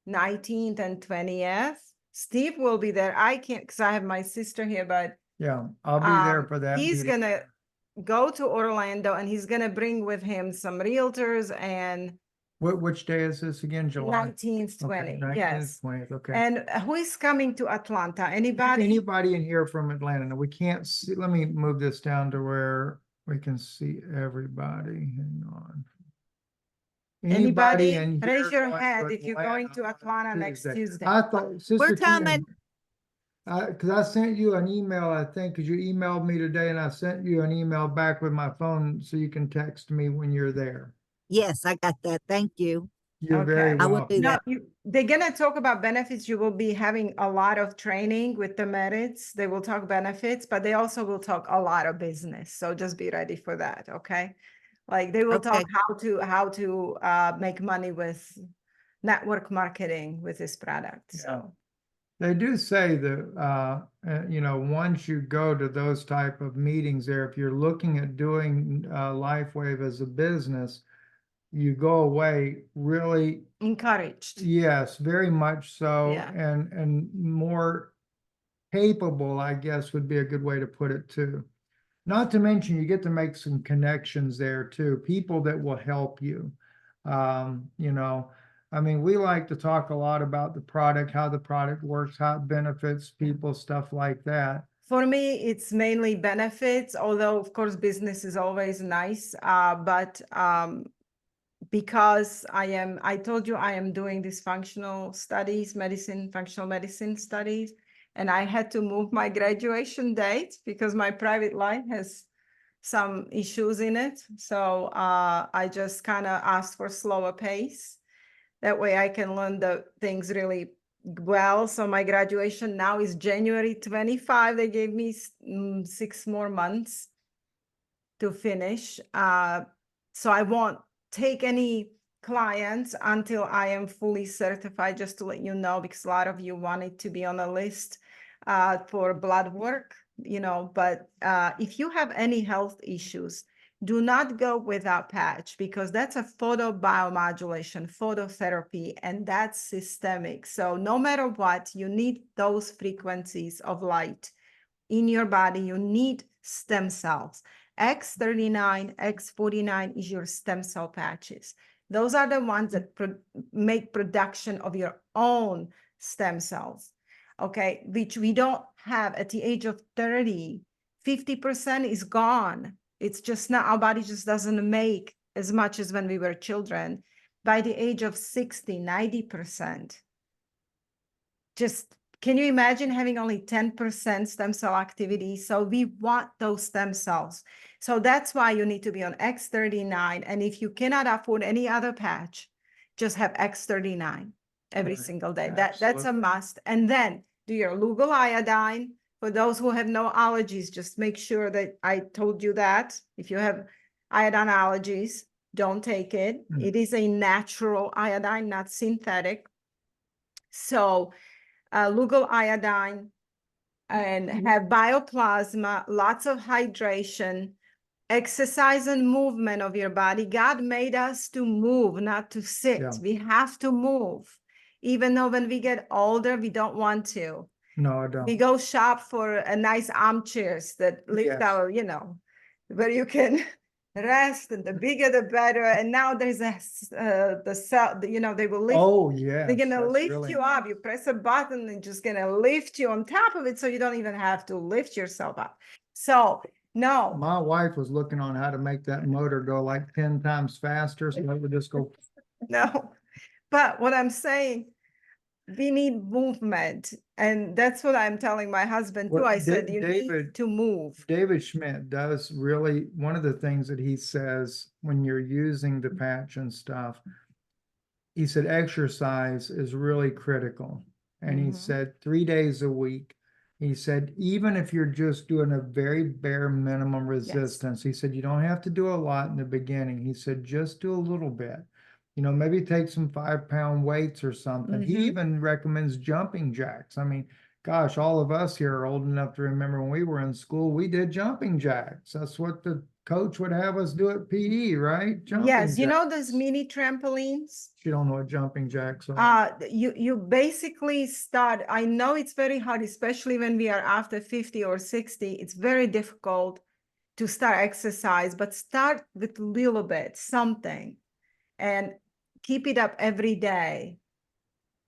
19th and 20th, Steve will be there. I can't because I have my sister here, but Yeah, I'll be there for that. he's meeting. gonna go to Orlando and he's gonna bring with him some realtors and Which day is this again? July 19th, 20, 19th, yes. 20th, okay. And who is coming to Atlanta? Anybody? Anybody in here from Atlanta? Now, we can't see, let me move this down to where we can see everybody. Hang on. Anybody? in Raise here your going hand to if you're going to Atlanta on next Tuesday. I thought, Sister We're Tina, coming. cause I sent you an email, I think, cause you emailed me today and I sent you an email back with my phone so you can text me when you're there. Yes, I got that. Thank you. You're very Okay. I will welcome. do No, that. they're gonna talk about benefits. You will be having a lot of training with the merits. They will talk benefits, but they also will talk a lot of business. So just be ready for that, okay? Like they will talk Okay. how to make money with network marketing with this product. Yeah. So They do say that, once you go to those type of meetings there, if you're looking at doing LifeWave as a business, you go away really, encouraged. yes, very much so, Yeah. and more capable, I guess would be a good way to put it too. Not to mention you get to make some connections there too, people that will help you. I mean, we like to talk a lot about the product, how the product works, how it benefits people, stuff like that. For me, it's mainly benefits, although of course business is always nice. But because I told you I am doing these functional medicine studies, and I had to move my graduation date because my private life has some issues in it. So I just kind of asked for slower pace. That way I can learn the things really well. So my graduation now is January 25. They gave me 6 more months to finish. So I won't take any clients until I am fully certified, just to let you know, because a lot of you wanted to be on a list for blood work, but if you have any health issues, do not go without patch because that's a photobiomodulation, phototherapy, and that's systemic. So no matter what, you need those frequencies of light in your body. You need stem cells. X39, X49 is your stem cell patches. Those are the ones that make production of your own stem cells, okay, which we don't have at the age of 30. 50% is gone. It's just not, our body just doesn't make as much as when we were children. By the age of 60, 90%. Just, can you imagine having only 10% stem cell activity? So we want those stem cells. So that's why you need to be on X39. And if you cannot afford any other patch, just have X39 every Right. single day. That's a Absolutely. must. And then do your Lugol iodine. For those who have no allergies, just make sure that I told you that. If you have iodine allergies, don't take it. Mm. It is a natural iodine, not synthetic. So Lugol iodine and have bioplasma, lots of hydration, exercise and movement of your body. God made us to move, not to sit. Yeah. We have to move. Even though when we get older, we don't want to. No, I We don't. go shop for a nice armchairs that lift Yes. our, where you can rest, and the bigger the better. And now there's the cell, they will lift. Oh, yeah. They're gonna lift you up. You press a button and just gonna lift you on top of it, so you don't even have to lift yourself up. So no, My wife was looking on how to make that motor go like 10 times faster, so it would just go. no. But what I'm saying, we need movement, and that's what I'm telling my husband too. Well, I said you David- need to move. David Schmidt does really, one of the things that he says when you're using the patch and stuff, he said exercise is really critical. And he Mhm. said 3 days a week. He said, even if you're just doing a very bare minimum resistance, he said, you don't have to do a lot in the beginning. He said, just do a little bit. Maybe take some 5-pound weights or something. He Mhm. even recommends jumping jacks. I mean, gosh, all of us here are old enough to remember when we were in school, we did jumping jacks. That's what the coach would have us do at PE, right? Jumping Yes, you know those jacks. mini trampolines? You don't know what jumping jacks are. You basically start, I know it's very hard, especially when we are after 50 or 60. It's very difficult to start exercise, but start with a little bit, something, and keep it up every day.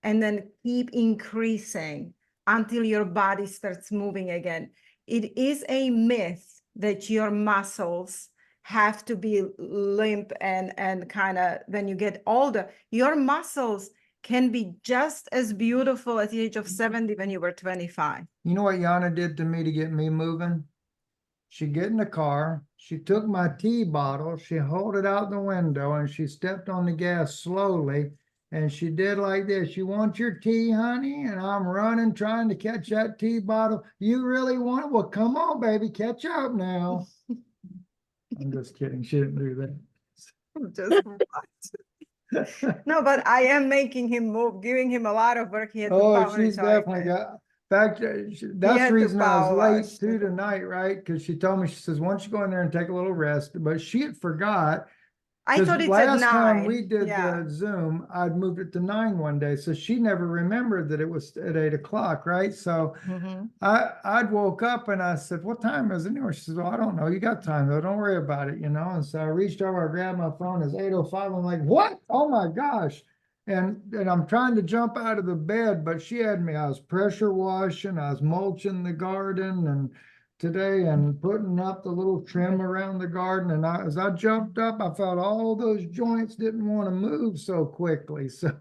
And then keep increasing until your body starts moving again. It is a myth that your muscles have to be limp and kind of, when you get older, your muscles can be just as beautiful at the age of 70 when you were 25. You know what Yana did to me to get me moving? She get in the car, she took my tea bottle, she held it out the window, and she stepped on the gas slowly, and she did like this. You want your tea, honey? And I'm running, trying to catch that tea bottle. You really want it? Well, come on, baby, catch up now. I'm just kidding. She didn't do Just that. no, but I am making him move, giving him a lot of work. He had to Oh, power she's it definitely open. got, in fact, that's had the to reason I was power late wash too today. tonight, right? Because she told me, she says, why don't you go in there and take a little rest? But she had forgot. I thought it's at Last time 9. we did Yeah. the Zoom, I'd moved it to 9 one day, so she never remembered that it was at 8 o'clock, right? So Mhm. I'd woke up and I said, what time is it anyway? She says, well, I don't know. You got time though. Don't worry about it, And so I reached over, I grabbed my phone. It's 8:05. I'm like, what? Oh my gosh. And I'm trying to jump out of the bed, but she had me. I was pressure washing, I was mulching the garden and today and putting up the little trim around the garden. And as I jumped up, I felt all those joints didn't want to move so quickly. So,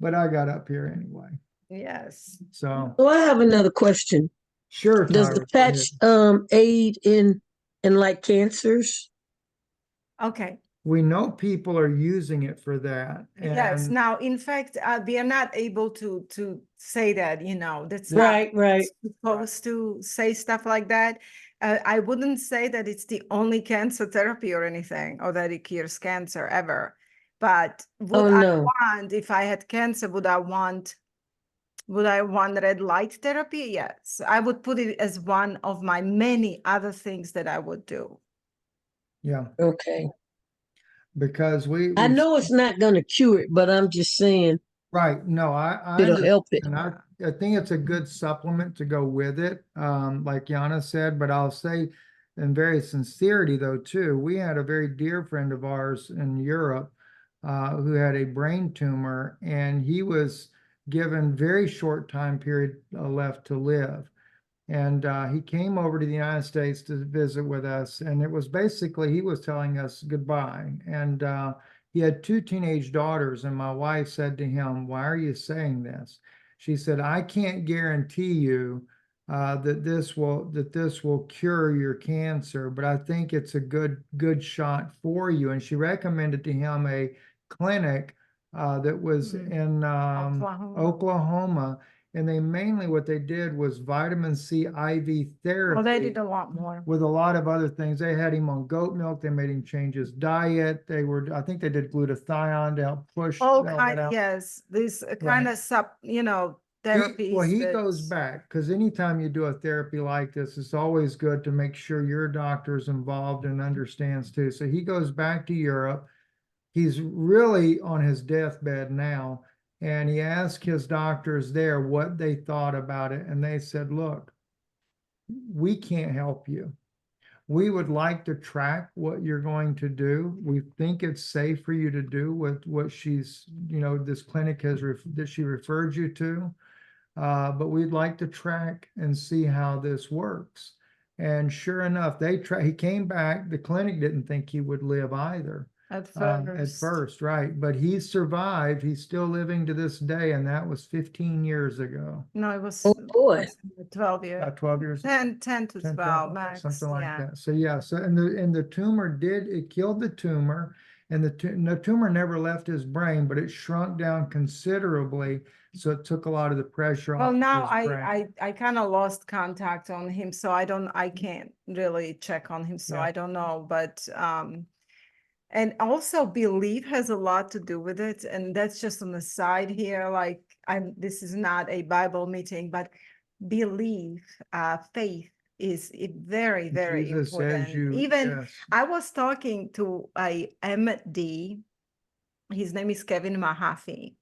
but I got up here anyway. Yes. So So I have another question. sure. Does the Tyra, go ahead. patch aid in like cancers? Okay. We know people are using it for that. Yes. And Now, in fact, we are not able to say that, that's Right, right. not supposed to say stuff like that. I wouldn't say that it's the only cancer therapy or anything, or that it cures cancer ever. But would Oh, I no. want, if I had cancer, would I want red light therapy? Yes. I would put it as one of my many other things that I would do. Yeah, Okay. because I know it's not gonna cure it, but I'm just saying right, no, I it'll help it. understand. I think it's a good supplement to go with it, like Yana said, but I'll say in very sincerity though, too, we had a very dear friend of ours in Europe who had a brain tumor, and he was given very short time period left to live. And he came over to the United States to visit with us. And it was basically, he was telling us goodbye. And he had two teenage daughters. And my wife said to him, "Why are you saying this?" She said, "I can't guarantee you that this will cure your cancer, but I think it's a good shot for you." And she recommended to him a clinic that was in Oklahoma. And they mainly, what they did was vitamin C IV therapy. Well, they did a lot more. With a lot of other things. They had him on goat milk. They made him change his diet. I think they did glutathione to help push All that kind, out. yes, this kind Right. of therapies. Well, he that- goes back because anytime you do a therapy like this, it's always good to make sure your doctor's involved and understands too. So he goes back to Europe. He's really on his deathbed now. And he asked his doctors there what they thought about it. And they said, "Look, we can't help you. We would like to track what you're going to do. We think it's safe for you to do with what this clinic that she referred you to. But we'd like to track and see how this works." And sure enough, he came back. The clinic didn't think he would live either. At At first. first, right. But he survived. He's still living to this day, and that was 15 years ago. No, it was Oh, boy. 12 years. 12 years. 10 to 10, 12 12, max. something like yeah. that. So yeah, and the tumor it killed the tumor, and the tumor never left his brain, but it shrunk down considerably, so it took a lot of the pressure Well, off now his brain. I kind of lost contact on him, so I can't really check on him, so Yeah. I don't know. But and also belief has a lot to do with it, and that's just on the side here. Like this is not a Bible meeting, but belief, faith is very, very Jesus important. says you, Even yes. I was talking to a MD. His name is Kevin Mahaffey,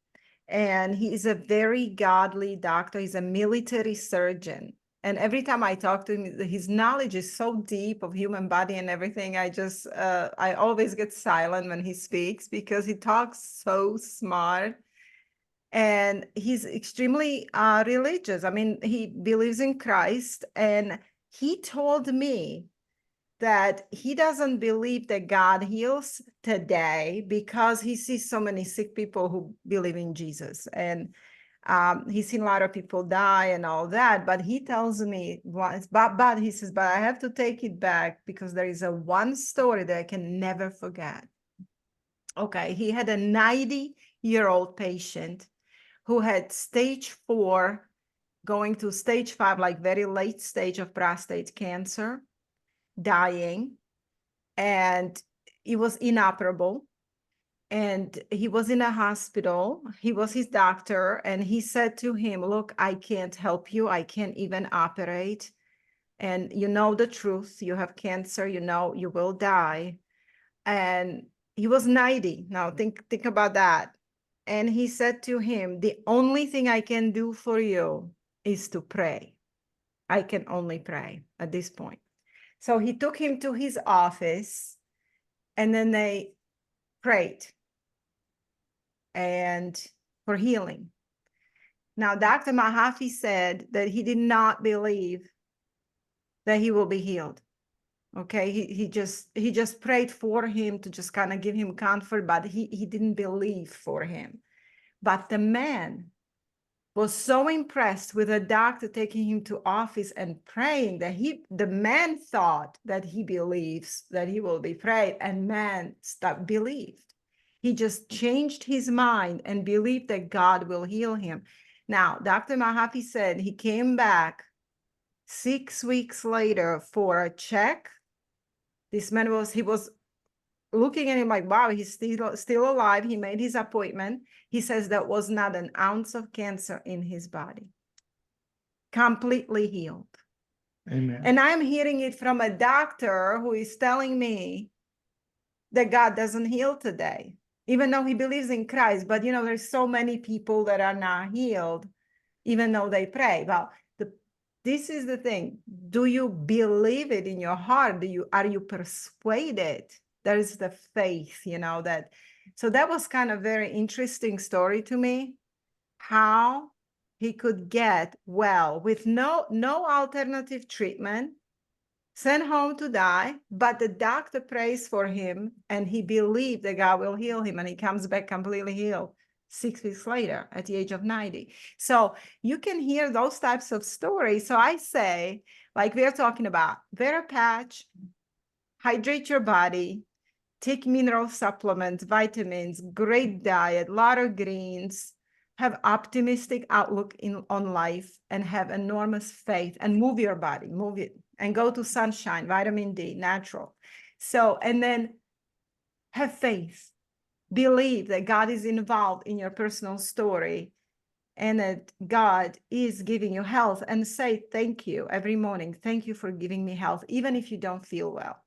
and he is a very godly doctor. He's a military surgeon. And every time I talk to him, his knowledge is so deep of human body and everything. I always get silent when he speaks because he talks so smart. And he's extremely religious. I mean, he believes in Christ. And he told me that he doesn't believe that God heals today because he sees so many sick people who believe in Jesus. And he's seen a lot of people die and all that, but he tells me once, but he says, but I have to take it back because there is one story that I can never forget. Okay, he had a 90-year-old patient who had stage 4 going to stage 5, like very late stage of prostate cancer, dying, and it was inoperable. And he was in a hospital. He was his doctor, and he said to him, "Look, I can't help you. I can't even operate. And you know the truth. You have cancer. You know you will die." And he was 90. Now think about that. And he said to him, "The only thing I can do for you is to pray. I can only pray at this point." So he took him to his office, and then they prayed and for healing. Now, Dr. Mahaffey said that he did not believe that he will be healed. Okay, he just prayed for him to just kind of give him comfort, but he didn't believe for him. But the man was so impressed with the doctor taking him to office and praying that the man thought that he believes that he will be prayed, and man believed. He just changed his mind and believed that God will heal him. Now, Dr. Mahaffey said he came back 6 weeks later for a check. This man he was looking at him like, wow, he's still alive. He made his appointment. He says there was not an ounce of cancer in his body. Completely healed. Amen. And I'm hearing it from a doctor who is telling me that God doesn't heal today, even though he believes in Christ. But you know, there's so many people that are not healed, even though they pray. Well, this is the thing. Do you believe it in your heart? Are you persuaded? There is the faith, you know, that. So that was kind of very interesting story to me, how he could get well with no alternative treatment, sent home to die, but the doctor prays for him and he believed that God will heal him, and he comes back completely healed 6 weeks later at the age of 90. So you can hear those types of stories. So I say, like we're talking about, wear a patch, hydrate your body, take mineral supplements, vitamins, great diet, lot of greens, have optimistic outlook on life, and have enormous faith, and move your body, move it, and go to sunshine, vitamin D, natural. So, and then have faith, believe that God is involved in your personal story and that God is giving you health, and say thank you every morning. Thank you for giving me health, even if you don't feel well.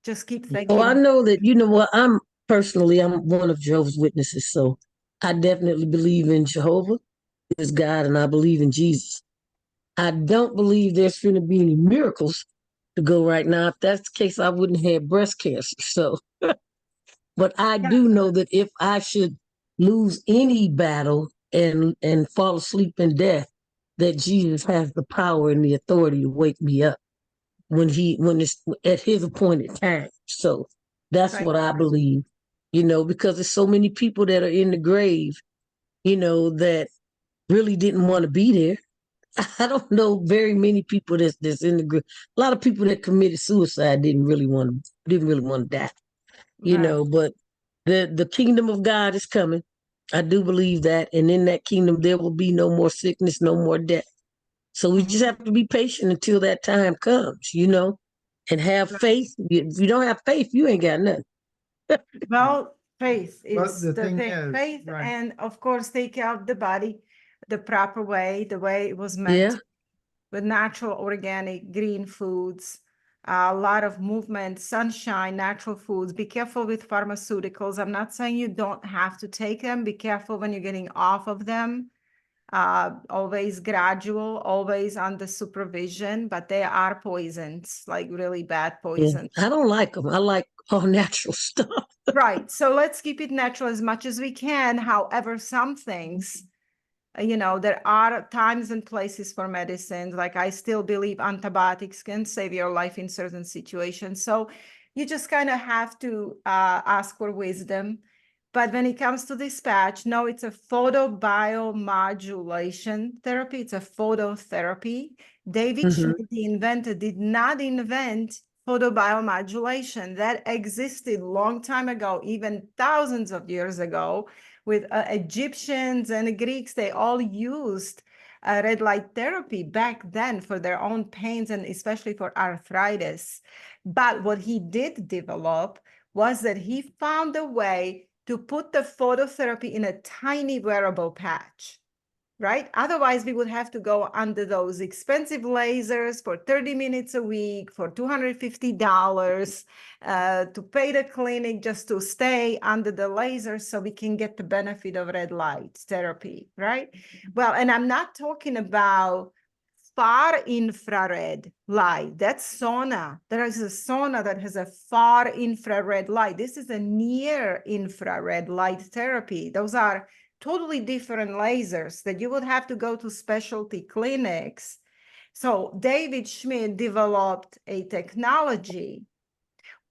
Just keep thanking. Oh, I know that, you know what, I'm one of Jehovah's Witnesses, so I definitely believe in Jehovah is God, and I believe in Jesus. I don't believe there's going to be any miracles to go right now. If that's the case, I wouldn't have breast cancer. So, but I do know that if I should lose any battle and fall asleep in death, that Jesus has the power and the authority to wake me up when it's at his appointed time. So that's Right. what I believe, you know, because there's so many people that are in the grave, you know, that really didn't want to be there. I don't know very many people that's in the grave. A lot of people that committed suicide didn't really want to die, you Right. know, but the kingdom of God is coming. I do believe that. And in that kingdom, there will be no more sickness, no more death. So we just have to be patient until that time comes, you know, and have faith. If you don't have faith, you ain't got nothing. Well, faith But is the the thing thing. is, Faith, right. and of course, take care of the body the proper way, the way it was meant, Yeah. with natural, organic, green foods, a lot of movement, sunshine, natural foods. Be careful with pharmaceuticals. I'm not saying you don't have to take them. Be careful when you're getting off of them. Always gradual, always under supervision, but they are poisons, like really bad Yeah. poisons. I don't like them. I like all natural stuff. Right. So let's keep it natural as much as we can. However, some things, you know, there are times and places for medicines. Like I still believe antibiotics can save your life in certain situations. So you just kind of have to ask for wisdom. But when it comes to this patch, no, it's a photobiomodulation therapy. It's a phototherapy. David Schmidt, the inventor, did not invent photobiomodulation. That existed long time ago, even thousands of years ago, with Egyptians and Greeks. They all used red light therapy back then for their own pains, and especially for arthritis. But what he did develop was that he found a way to put the phototherapy in a tiny wearable patch, right? Otherwise, we would have to go under those expensive lasers for 30 minutes a week for $250 to pay the clinic just to stay under the laser so we can get the benefit of red light therapy, right? Well, and I'm not talking about far infrared light. That's sauna. There is a sauna that has a far infrared light. This is a near infrared light therapy. Those are totally different lasers that you would have to go to specialty clinics. So David Schmidt developed a technology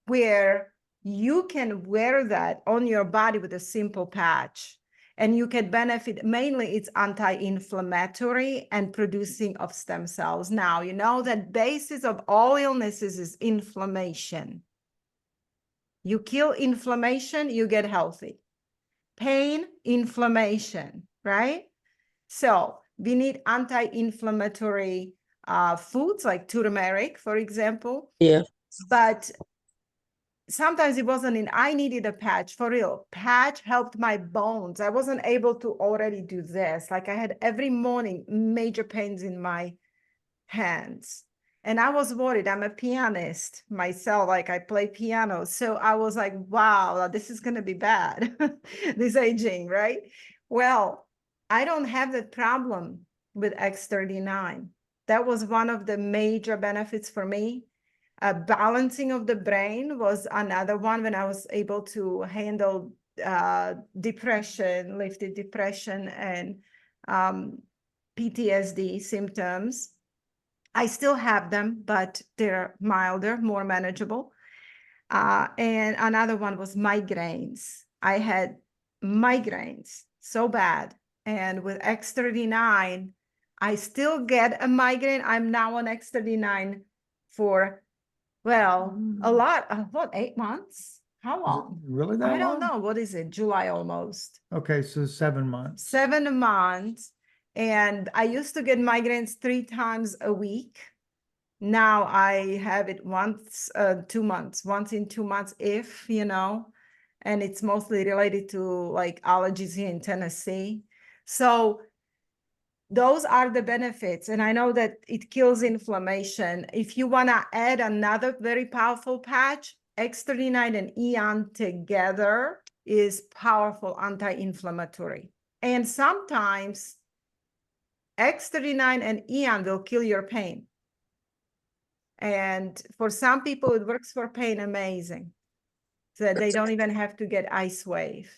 where you can wear that on your body with a simple patch, and you can benefit. Mainly it's anti-inflammatory and producing of stem cells. Now, you know that basis of all illnesses is inflammation. You kill inflammation, you get healthy. Pain, inflammation, right? So we need anti-inflammatory foods like turmeric, for example. Yeah. But sometimes it wasn't I needed a patch, for real. Patch helped my bones. I wasn't able to already do this. Like I had every morning major pains in my hands. And I was worried. I'm a pianist myself, like I play piano. So I was like, wow, this is going to be bad, this aging, right? Well, I don't have that problem with X39. That was one of the major benefits for me. Balancing of the brain was another one when I was able to handle depression, lifted depression, and PTSD symptoms. I still have them, but they're milder, more manageable. And another one was migraines. I had migraines so bad. And with X39, I still get a migraine. I'm now on X39 for, well, a lot, what, 8 months? How Is it long? really that I don't long? know. What is it? July almost. Okay, so 7 months. 7 months. And I used to get migraines 3 times a week. Now I have it once, 2 months, once in 2 months, if, and it's mostly related to like allergies here in Tennessee. So those are the benefits. And I know that it kills inflammation. If you want to add another very powerful patch, X39 and Eon together is powerful anti-inflammatory. And sometimes X39 and Eon will kill your pain. And for some people, it works for pain amazing. So that they don't even have to get ice wave,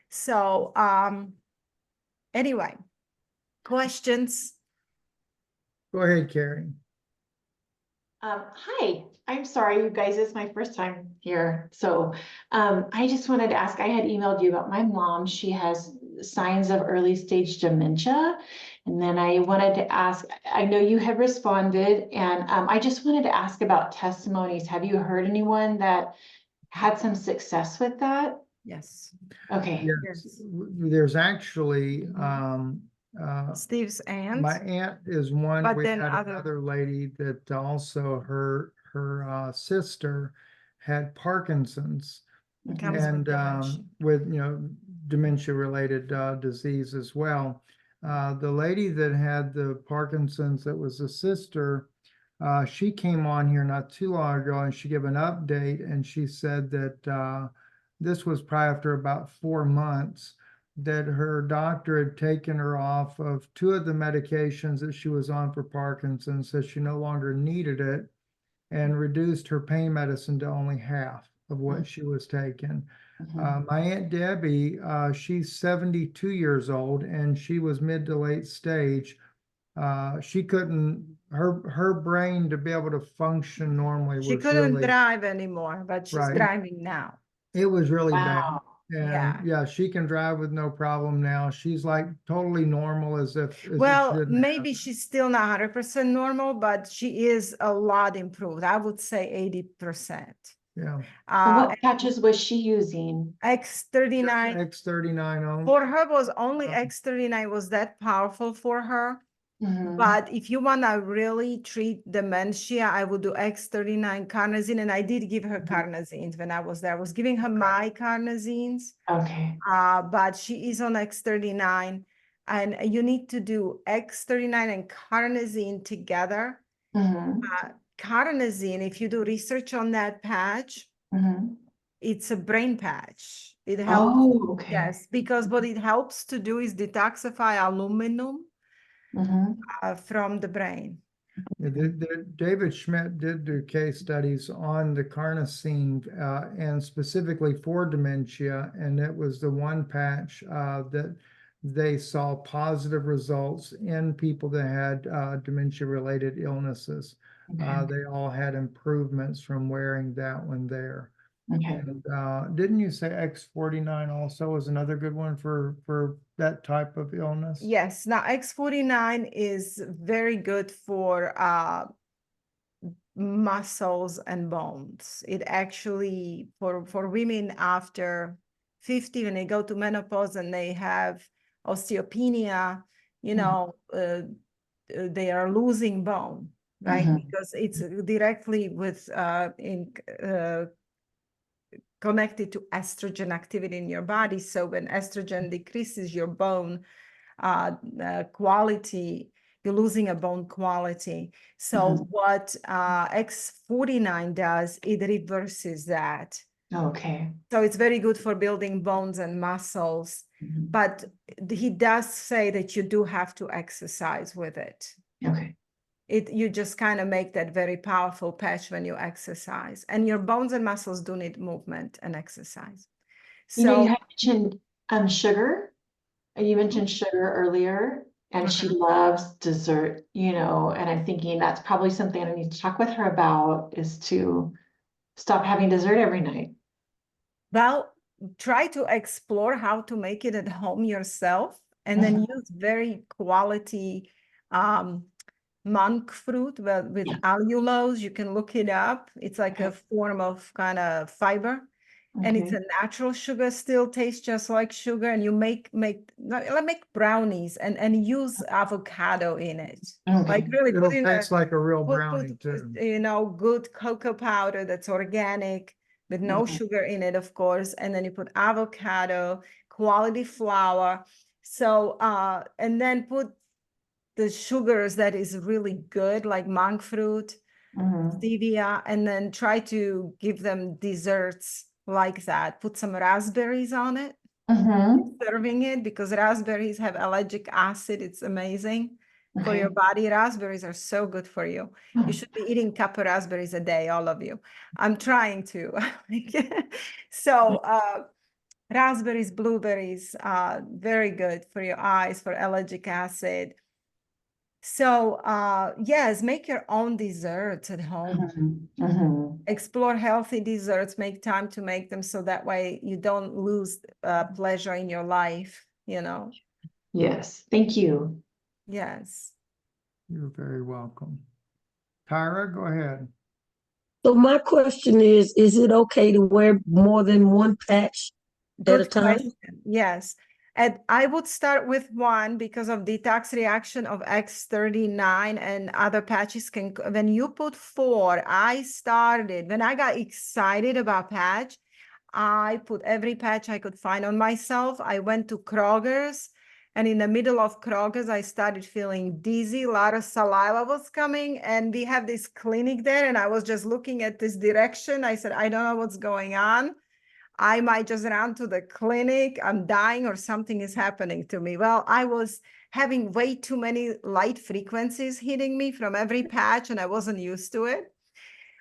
So anyway, questions? Go ahead, Carrie. Hi, I'm sorry, you guys, it's my first time here. So I just wanted to ask, I had emailed you about my mom. She has signs of early stage dementia. And then I wanted to ask, I know you have responded, and I just wanted to ask about testimonies. Have you heard anyone that had some success with that? Yes. Okay. Yes, there's actually, Steve's aunt. my aunt is one. But We then had other- another lady that also her sister had Parkinson's Comes with and dementia. with dementia related disease as well. The lady that had the Parkinson's, that was the sister, she came on here not too long ago and she gave an update, and she said that this was probably after about 4 months that her doctor had taken her off of 2 of the medications that she was on for Parkinson's, so she no longer needed it, and reduced her pain medicine to only half of what she was taking. My Aunt Debbie, she's 72 years old, and she was mid to late stage. She couldn't, her brain to be able to function normally She was couldn't really, drive anymore, but she's Right. driving now. it was really bad. Wow. And yeah, she can drive with no problem now. She's like totally normal as if Well, maybe she's still not 100% normal, but she is a lot improved. I would say 80%. Yeah. What patches was she using? X39 X39 on. for her was only X39 was that powerful for her. But if you want to really treat dementia, I would do X39 carnosine. And I did give her carnosines when I was there. I was giving her my carnosines. Okay. But she is on X39. And you need to do X39 and carnosine together. Carnosine, if you do research on that patch, it's a brain patch. It helps. Oh, okay. Yes, because what it helps to do is detoxify aluminum from the brain. David Schmidt did do case studies on the carnosine and specifically for dementia, and it was the one patch that they saw positive results in people that had dementia-related illnesses. They all had improvements from wearing that one there. Okay. And, didn't you say X49 also was another good one for that type of illness? Yes. Now X49 is very good for muscles and bones. It actually for women after 50, when they go to menopause and they have osteopenia, they are losing bone, right? Because it's directly with connected to estrogen activity in your body. So when estrogen decreases your bone quality, you're losing a bone quality. So Mhm. what X49 does, it reverses that. Okay. So it's very good for building bones and muscles. Mhm. But he does say that you do have to exercise with it. Okay. You just kind of make that very powerful patch when you exercise, and your bones and muscles do need movement and exercise. You know, you So had mentioned sugar. You mentioned sugar earlier, and she Okay. loves dessert, and I'm thinking that's probably something I need to talk with her about, is to stop having dessert every night. well, try to explore how to make it at home yourself, and then use very quality monk fruit with allulose. You can look it up. It's like a form of kind of fiber. And it's Okay. a natural sugar, still tastes just like sugar. And you make brownies and use avocado in it. Like Okay. really It'll put in taste like a real put, brownie too. good cocoa powder that's organic with no Mhm. sugar in it, of course. And then you put avocado, quality flour. So, and then put the sugars that is really good, like monk fruit, Mhm. stevia, and then try to give them desserts like that. Put some raspberries on it, Mhm. serving it, because raspberries have allergic acid. It's amazing for your Okay. body. Raspberries are so good for you. You Mhm. should be eating a couple raspberries a day, all of you. I'm trying to. So raspberries, blueberries, very good for your eyes, for allergic acid. So yes, make your own desserts at home. Mhm. Mhm. Explore healthy desserts, make time to make them, so that way you don't lose pleasure in your life, Yes. Thank you. Yes. You're very welcome. Tyra, go ahead. So my question is it okay to wear more than one patch at a Good time? question. Yes. And I would start with one because of detox reaction of X39, and other patches can, when you put 4, when I got excited about patch, I put every patch I could find on myself. I went to Kroger's, and in the middle of Kroger's, I started feeling dizzy. A lot of saliva was coming, and we have this clinic there, and I was just looking at this direction. I said, I don't know what's going on. I might just run to the clinic. I'm dying or something is happening to me. Well, I was having way too many light frequencies hitting me from every patch, and I wasn't used to it.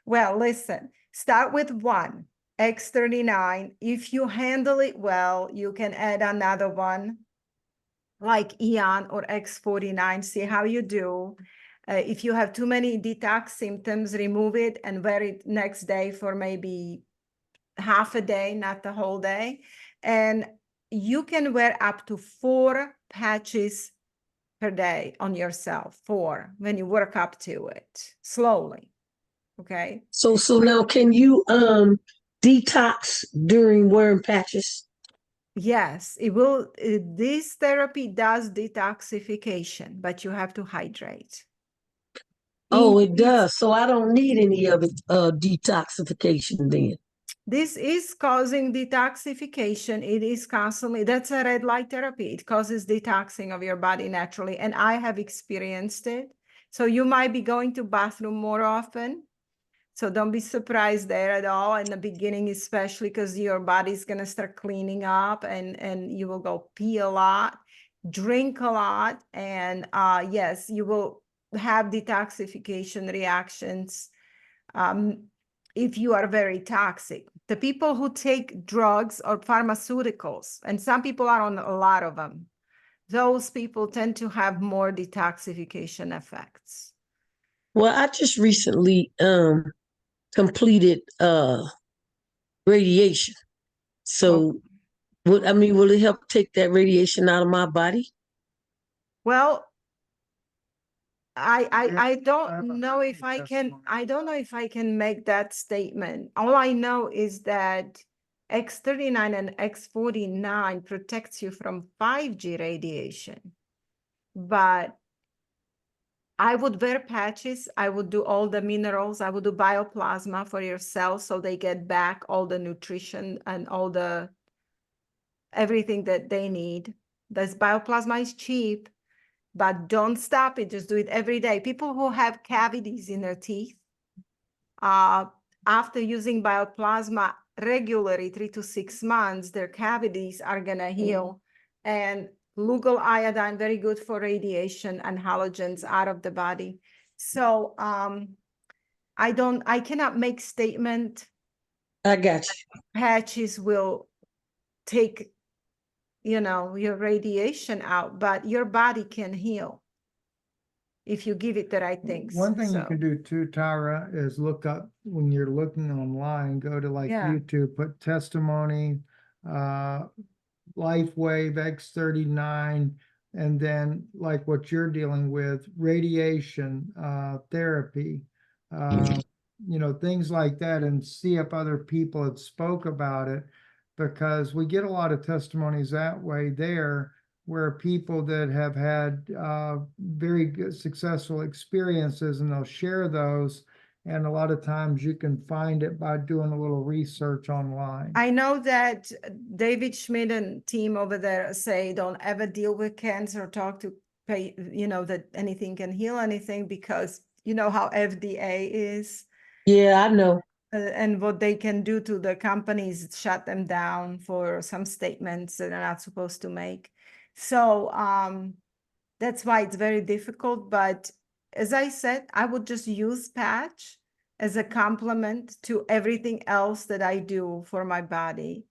Well, listen, start with 1, X39. If you handle it well, you can add another one like Eon or X49, see how you do. If you have too many detox symptoms, remove it and wear it next day for maybe half a day, not the whole day. And you can wear up to 4 patches per day on yourself, 4, when you work up to it slowly. Okay. So now can you detox during wearing patches? Yes, it will. This therapy does detoxification, but you have to hydrate. Oh, it Increase- does. So I don't need any of it detoxification then. This is causing detoxification. It is constantly, that's a red light therapy. It causes detoxing of your body naturally. And I have experienced it. So you might be going to bathroom more often. So don't be surprised there at all in the beginning, especially because your body's going to start cleaning up, and you will go pee a lot, drink a lot. And yes, you will have detoxification reactions if you are very toxic. The people who take drugs or pharmaceuticals, and some people are on a lot of them, those people tend to have more detoxification effects. Well, I just recently completed radiation. So will it help take that radiation out of my body? Well, I I don't have a know if I can, testimony. I don't know if I can make that statement. All I know is that X39 and X49 protects you from 5G radiation. But I would wear patches. I would do all the minerals. I would do bioplasma for your cells so they get back all the nutrition and all everything that they need. This bioplasma is cheap. but don't stop it. Just do it every day. People who have cavities in their teeth, after using bioplasma regularly 3 to 6 months, their cavities are gonna heal. And Lugol iodine, very good for radiation and halogens out of the body. So I cannot make statement I got you. patches will take, your radiation out, but your body can heal if you give it the right things. One thing you So, can do too, Tyra, is look up when you're looking online, go to like Yeah. YouTube, put testimony, LifeWave X39, and then like what you're dealing with, radiation, therapy, things like that, and see if other people have spoke about it, because we get a lot of testimonies that way there, where people that have had very good, successful experiences, and they'll share those. And a lot of times you can find it by doing a little research online. I know that David Schmidt and team over there say don't ever deal with cancer, talk to that anything can heal anything, because you know how FDA is. Yeah, I know. And what they can do to the companies, shut them down for some statements that they're not supposed to make. So that's why it's very difficult. But as I said, I would just use patch as a complement to everything else that I do for my body.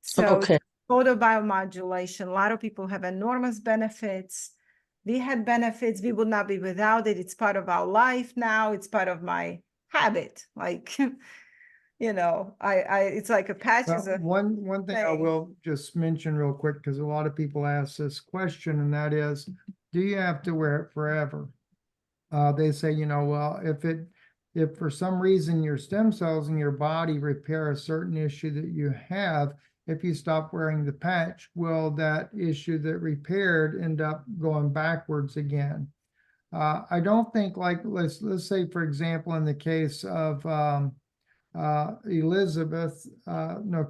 So Okay. photobiomodulation, a lot of people have enormous benefits. We had benefits, we would not be without it. It's part of our life now. It's part of my habit. Like, it's like a patch is a One thing I thing. will just mention real quick, because a lot of people ask this question, and that is, do you have to wear it forever? They say, well, if for some reason your stem cells in your body repair a certain issue that you have, if you stop wearing the patch, will that issue that repaired end up going backwards again? I don't think, like, let's say, for example, in the case of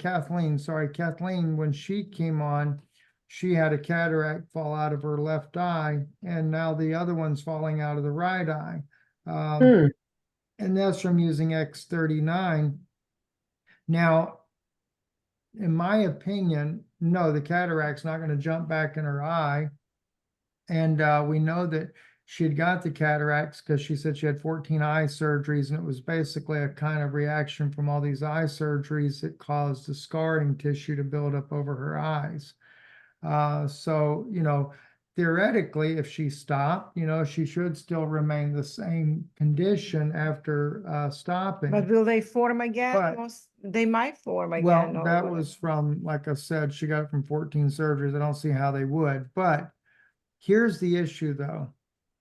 Kathleen, when she came on, she had a cataract fall out of her left eye, and now the other one's falling out of the right eye. And that's from using X39. Now, in my opinion, no, the cataract's not going to jump back in her eye. And we know that she had got the cataracts because she said she had 14 eye surgeries, and it was basically a kind of reaction from all these eye surgeries that caused the scarring tissue to build up over her eyes. So, theoretically, if she stopped, she should still remain the same condition after stopping. But will they form again? But- They might form again. Well, or that whatever. was from, like I said, she got it from 14 surgeries. I don't see how they would. But here's the issue, though.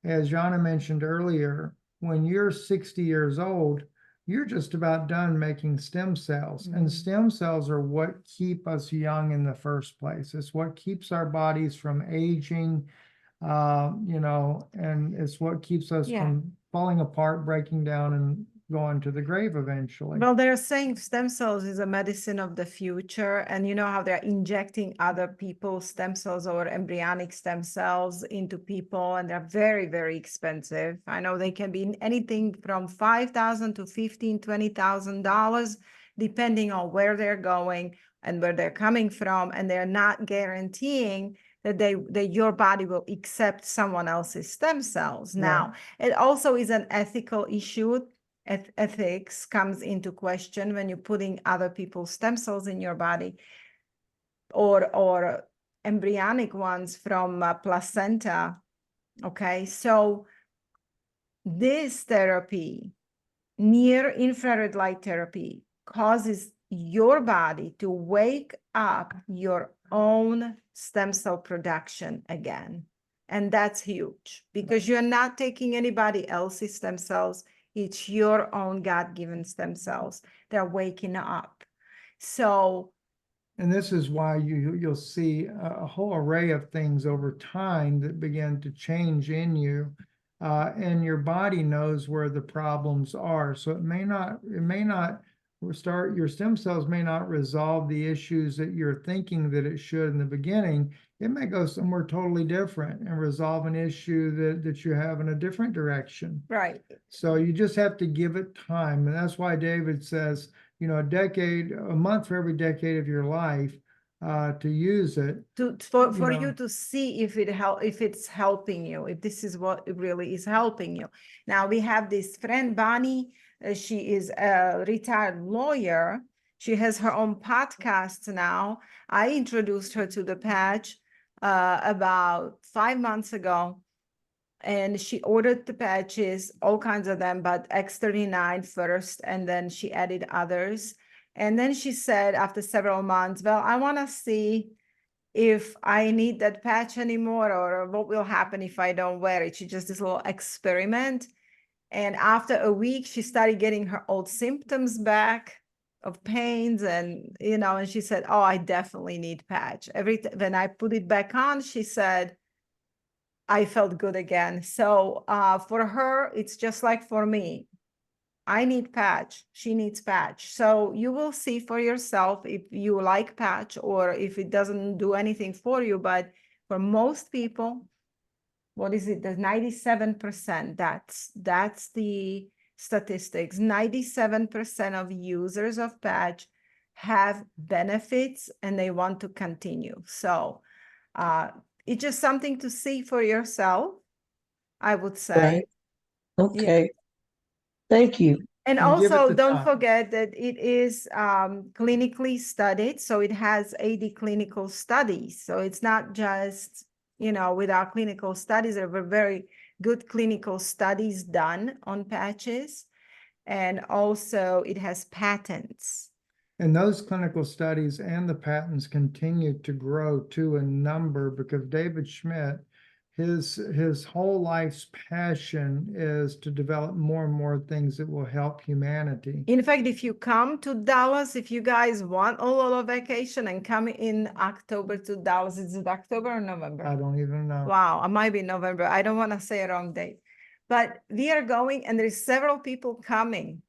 As Jana mentioned earlier, when you're 60 years old, you're just about done making stem cells. And Mhm. stem cells are what keep us young in the first place. It's what keeps our bodies from aging, and it's what keeps us Yeah. from falling apart, breaking down, and going to the grave eventually. Well, they're saying stem cells is a medicine of the future, and you know how they're injecting other people's stem cells or embryonic stem cells into people, and they're very, very expensive. I know they can be anything from $5,000 to $15,000, $20,000, depending on where they're going and where they're coming from, and they're not guaranteeing that your body will accept someone else's stem cells. Now, it also is an ethical issue. Ethics comes into question when you're putting other people's stem cells in your body, or embryonic ones from placenta. Okay, so this therapy, near infrared light therapy, causes your body to wake up your own stem cell production again. And that's huge, because you're not taking anybody else's stem cells. It's your own God-given stem cells. They're waking up. So, and this is why you'll see a whole array of things over time that begin to change in you, and your body knows where the problems are. So it may not your stem cells may not resolve the issues that you're thinking that it should in the beginning. It may go somewhere totally different and resolve an issue that you have in a different direction. Right. So you just have to give it time. And that's why David says, you know, a month for every decade of your life to use it. For know. you to see if if it's helping you, if this is what it really is helping you. Now we have this friend Bonnie. She is a retired lawyer. She has her own podcast now. I introduced her to the patch about 5 months ago, and she ordered the patches, all kinds of them, but X39 first, and then she added others. And then she said after several months, well, I want to see if I need that patch anymore, or what will happen if I don't wear it. She just this little experiment. And after a week, she started getting her old symptoms back of pains, and and she said, oh, I definitely need patch. When I put it back on, she said, I felt good again. So for her, it's just like for me. I need patch. She needs patch. So you will see for yourself if you like patch or if it doesn't do anything for you. But for most people, what is it? The 97%. That's the statistics. 97% of users of patch have benefits and they want to continue. So it's just something to see for yourself, I would say. Right. Okay. Thank you. And And give it also, the don't time. forget that it is clinically studied, so it has 80 clinical studies. So it's not just, with our clinical studies, there were very good clinical studies done on patches. And also it has patents. And those clinical studies and the patents continue to grow to a number because David Schmidt, his whole life's passion is to develop more and more things that will help humanity. In fact, if you come to Dallas, if you guys want a little vacation and come in October to Dallas, is it October or November? I don't even know. Wow, it might be November. I don't want to say a wrong date. But we are going, and there's several people coming.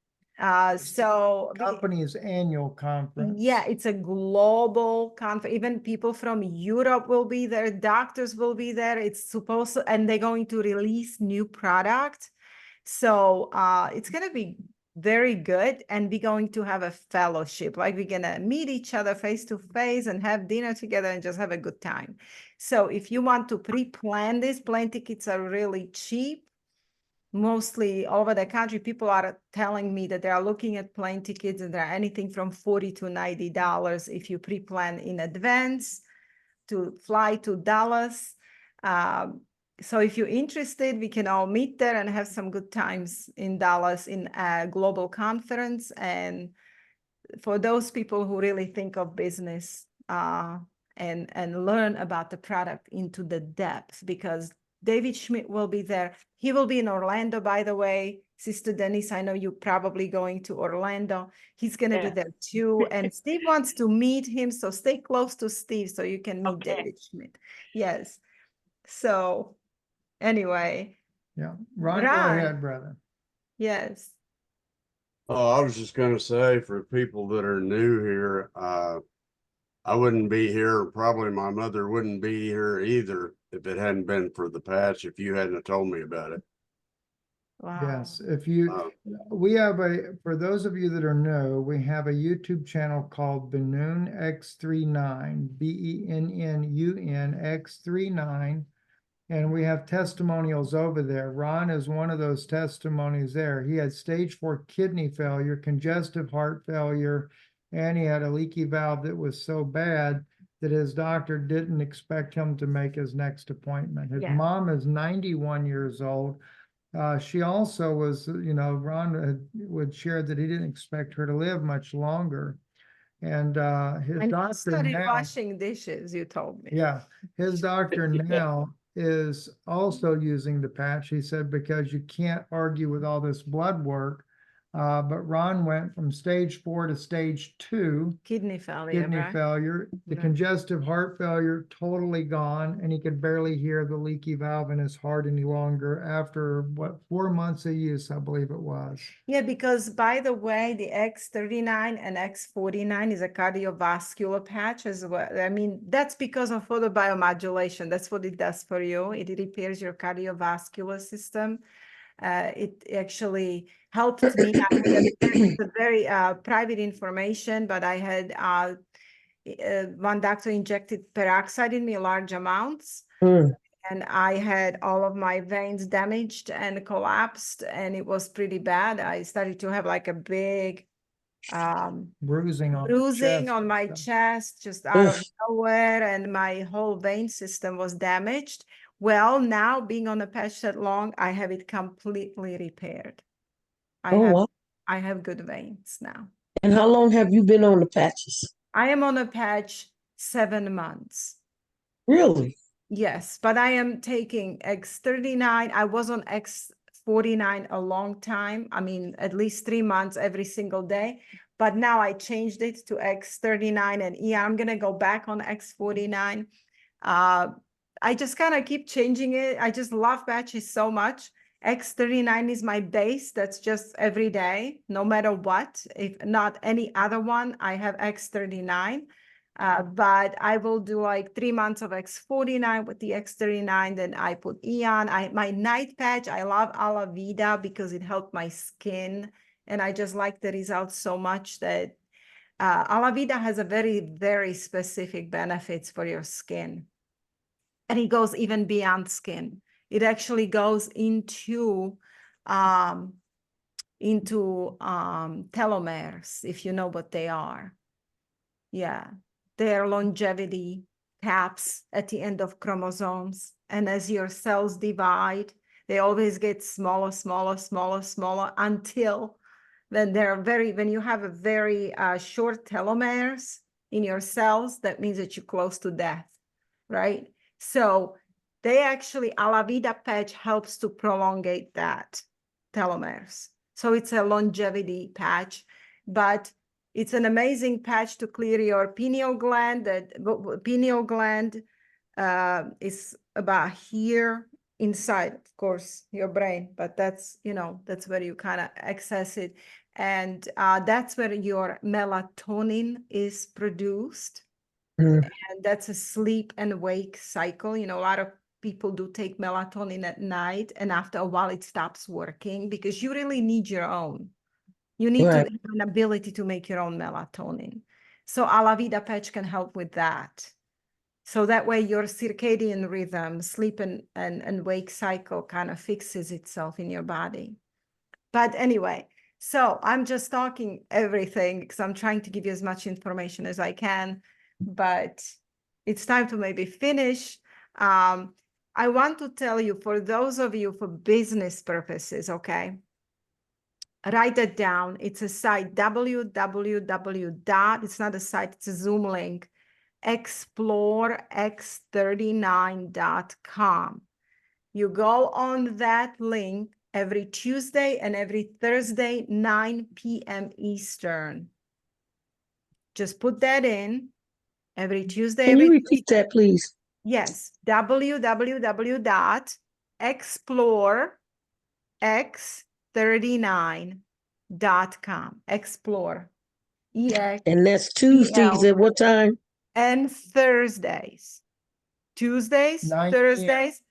So Company's annual conference. yeah, it's a global conference. Even people from Europe will be there. Doctors will be there. It's supposed to, and they're going to release new product. So it's going to be very good. And we're going to have a fellowship. Like we're going to meet each other face to face and have dinner together and just have a good time. So if you want to pre-plan this, plane tickets are really cheap. Mostly all over the country, people are telling me that they are looking at plane tickets and they're anything from $40 to $90 if you pre-plan in advance to fly to Dallas. So if you're interested, we can all meet there and have some good times in Dallas in a global conference. And for those people who really think of business and learn about the product into the depth, because David Schmidt will be there. He will be in Orlando, by the way. Sister Denise, I know you're probably going to Orlando. He's going to be there too. And Steve wants to meet him. So stay close to Steve so you can meet David Schmidt. Yes. So anyway. Yeah. Ron, go Ron. ahead, brother. Yes. Oh, I was just going to say for people that are new here, I wouldn't be here. Probably my mother wouldn't be here either if it hadn't been for the patch, if you hadn't have told me about it. Wow. Yes, we have for those of you that are new, we have a YouTube channel called Benun X39, BENNUN X39, and we have testimonials over there. Ron is one of those testimonies there. He had stage 4 kidney failure, congestive heart failure, and he had a leaky valve that was so bad that his doctor didn't expect him to make his next appointment. His mom is 91 years old. She also was, Ron would share that he didn't expect her to live much longer. And his doctor started now, washing dishes, you told me. yeah, his doctor now is also using the patch. He said, because you can't argue with all this blood work But Ron went from stage 4 to stage 2, Kidney failure, kidney right? failure, the Right. congestive heart failure totally gone, and he could barely hear the leaky valve in his heart any longer after, 4 months of use, I believe it was. Yeah, because by the way, the X39 and X49 is a cardiovascular patch as well. I mean, that's because of photobiomodulation. That's what it does for you. It repairs your cardiovascular system. It actually helped me. I had it's a very private information, but I had one doctor injected peroxide in me large amounts. Mm. And I had all of my veins damaged and collapsed, and it was pretty bad. I started to have like a big Bruising on the bruising chest on and my stuff. chest just out of Oof. nowhere, and my whole vein system was damaged. Well, now being on the patch that long, I have it completely repaired. Oh, wow. I have good veins now. And how long have you been on the patches? I am on a patch 7 months. Really? Yes, but I am taking X39. I was on X49 a long time. I mean, at least 3 months every single day. But now I changed it to X39, and yeah, I'm gonna go back on X49. I just kind of keep changing it. I just love patches so much. X39 is my base. That's just every day, no matter what. If not any other one, I have X39. But I will do like 3 months of X49 with the X39. Then I put Eon. My night patch, I love Alavida because it helped my skin. And I just like the results so much that Alavida has a very, very specific benefits for your skin. And it goes even beyond skin. It actually goes into telomeres, if you know what they are. Yeah, they're longevity caps at the end of chromosomes. And as your cells divide, they always get smaller, smaller, smaller, smaller until when you have a very short telomeres in your cells, that means that you're close to death, right? So they actually, Alavida patch helps to prolongate that telomeres. So it's a longevity patch, but it's an amazing patch to clear your pineal gland. That pineal gland is about here inside, of course, your brain, but that's, that's where you kind of access it. And that's where your melatonin is produced. Mm. And that's a sleep and wake cycle. A lot of people do take melatonin at night, and after a while it stops working because you really need your own. You need to Right. have an ability to make your own melatonin. So Alavida patch can help with that. So that way your circadian rhythm, sleep and wake cycle kind of fixes itself in your body. But anyway, so I'm just talking everything because I'm trying to give you as much information as I can, but it's time to maybe finish. I want to tell you, for those of you for business purposes, okay? Write that down. It's a site, www. It's not a site, it's a Zoom link, explorex39.com. You go on that link every Tuesday and every Thursday, 9 p.m. Eastern. Just put that in every Tuesday. Can you every repeat Thursday. that, please? Yes, www.explorex39.com. Explore. EX And that's Tuesdays at what time? and Thursdays. Tuesdays, 9 p.m. Thursdays,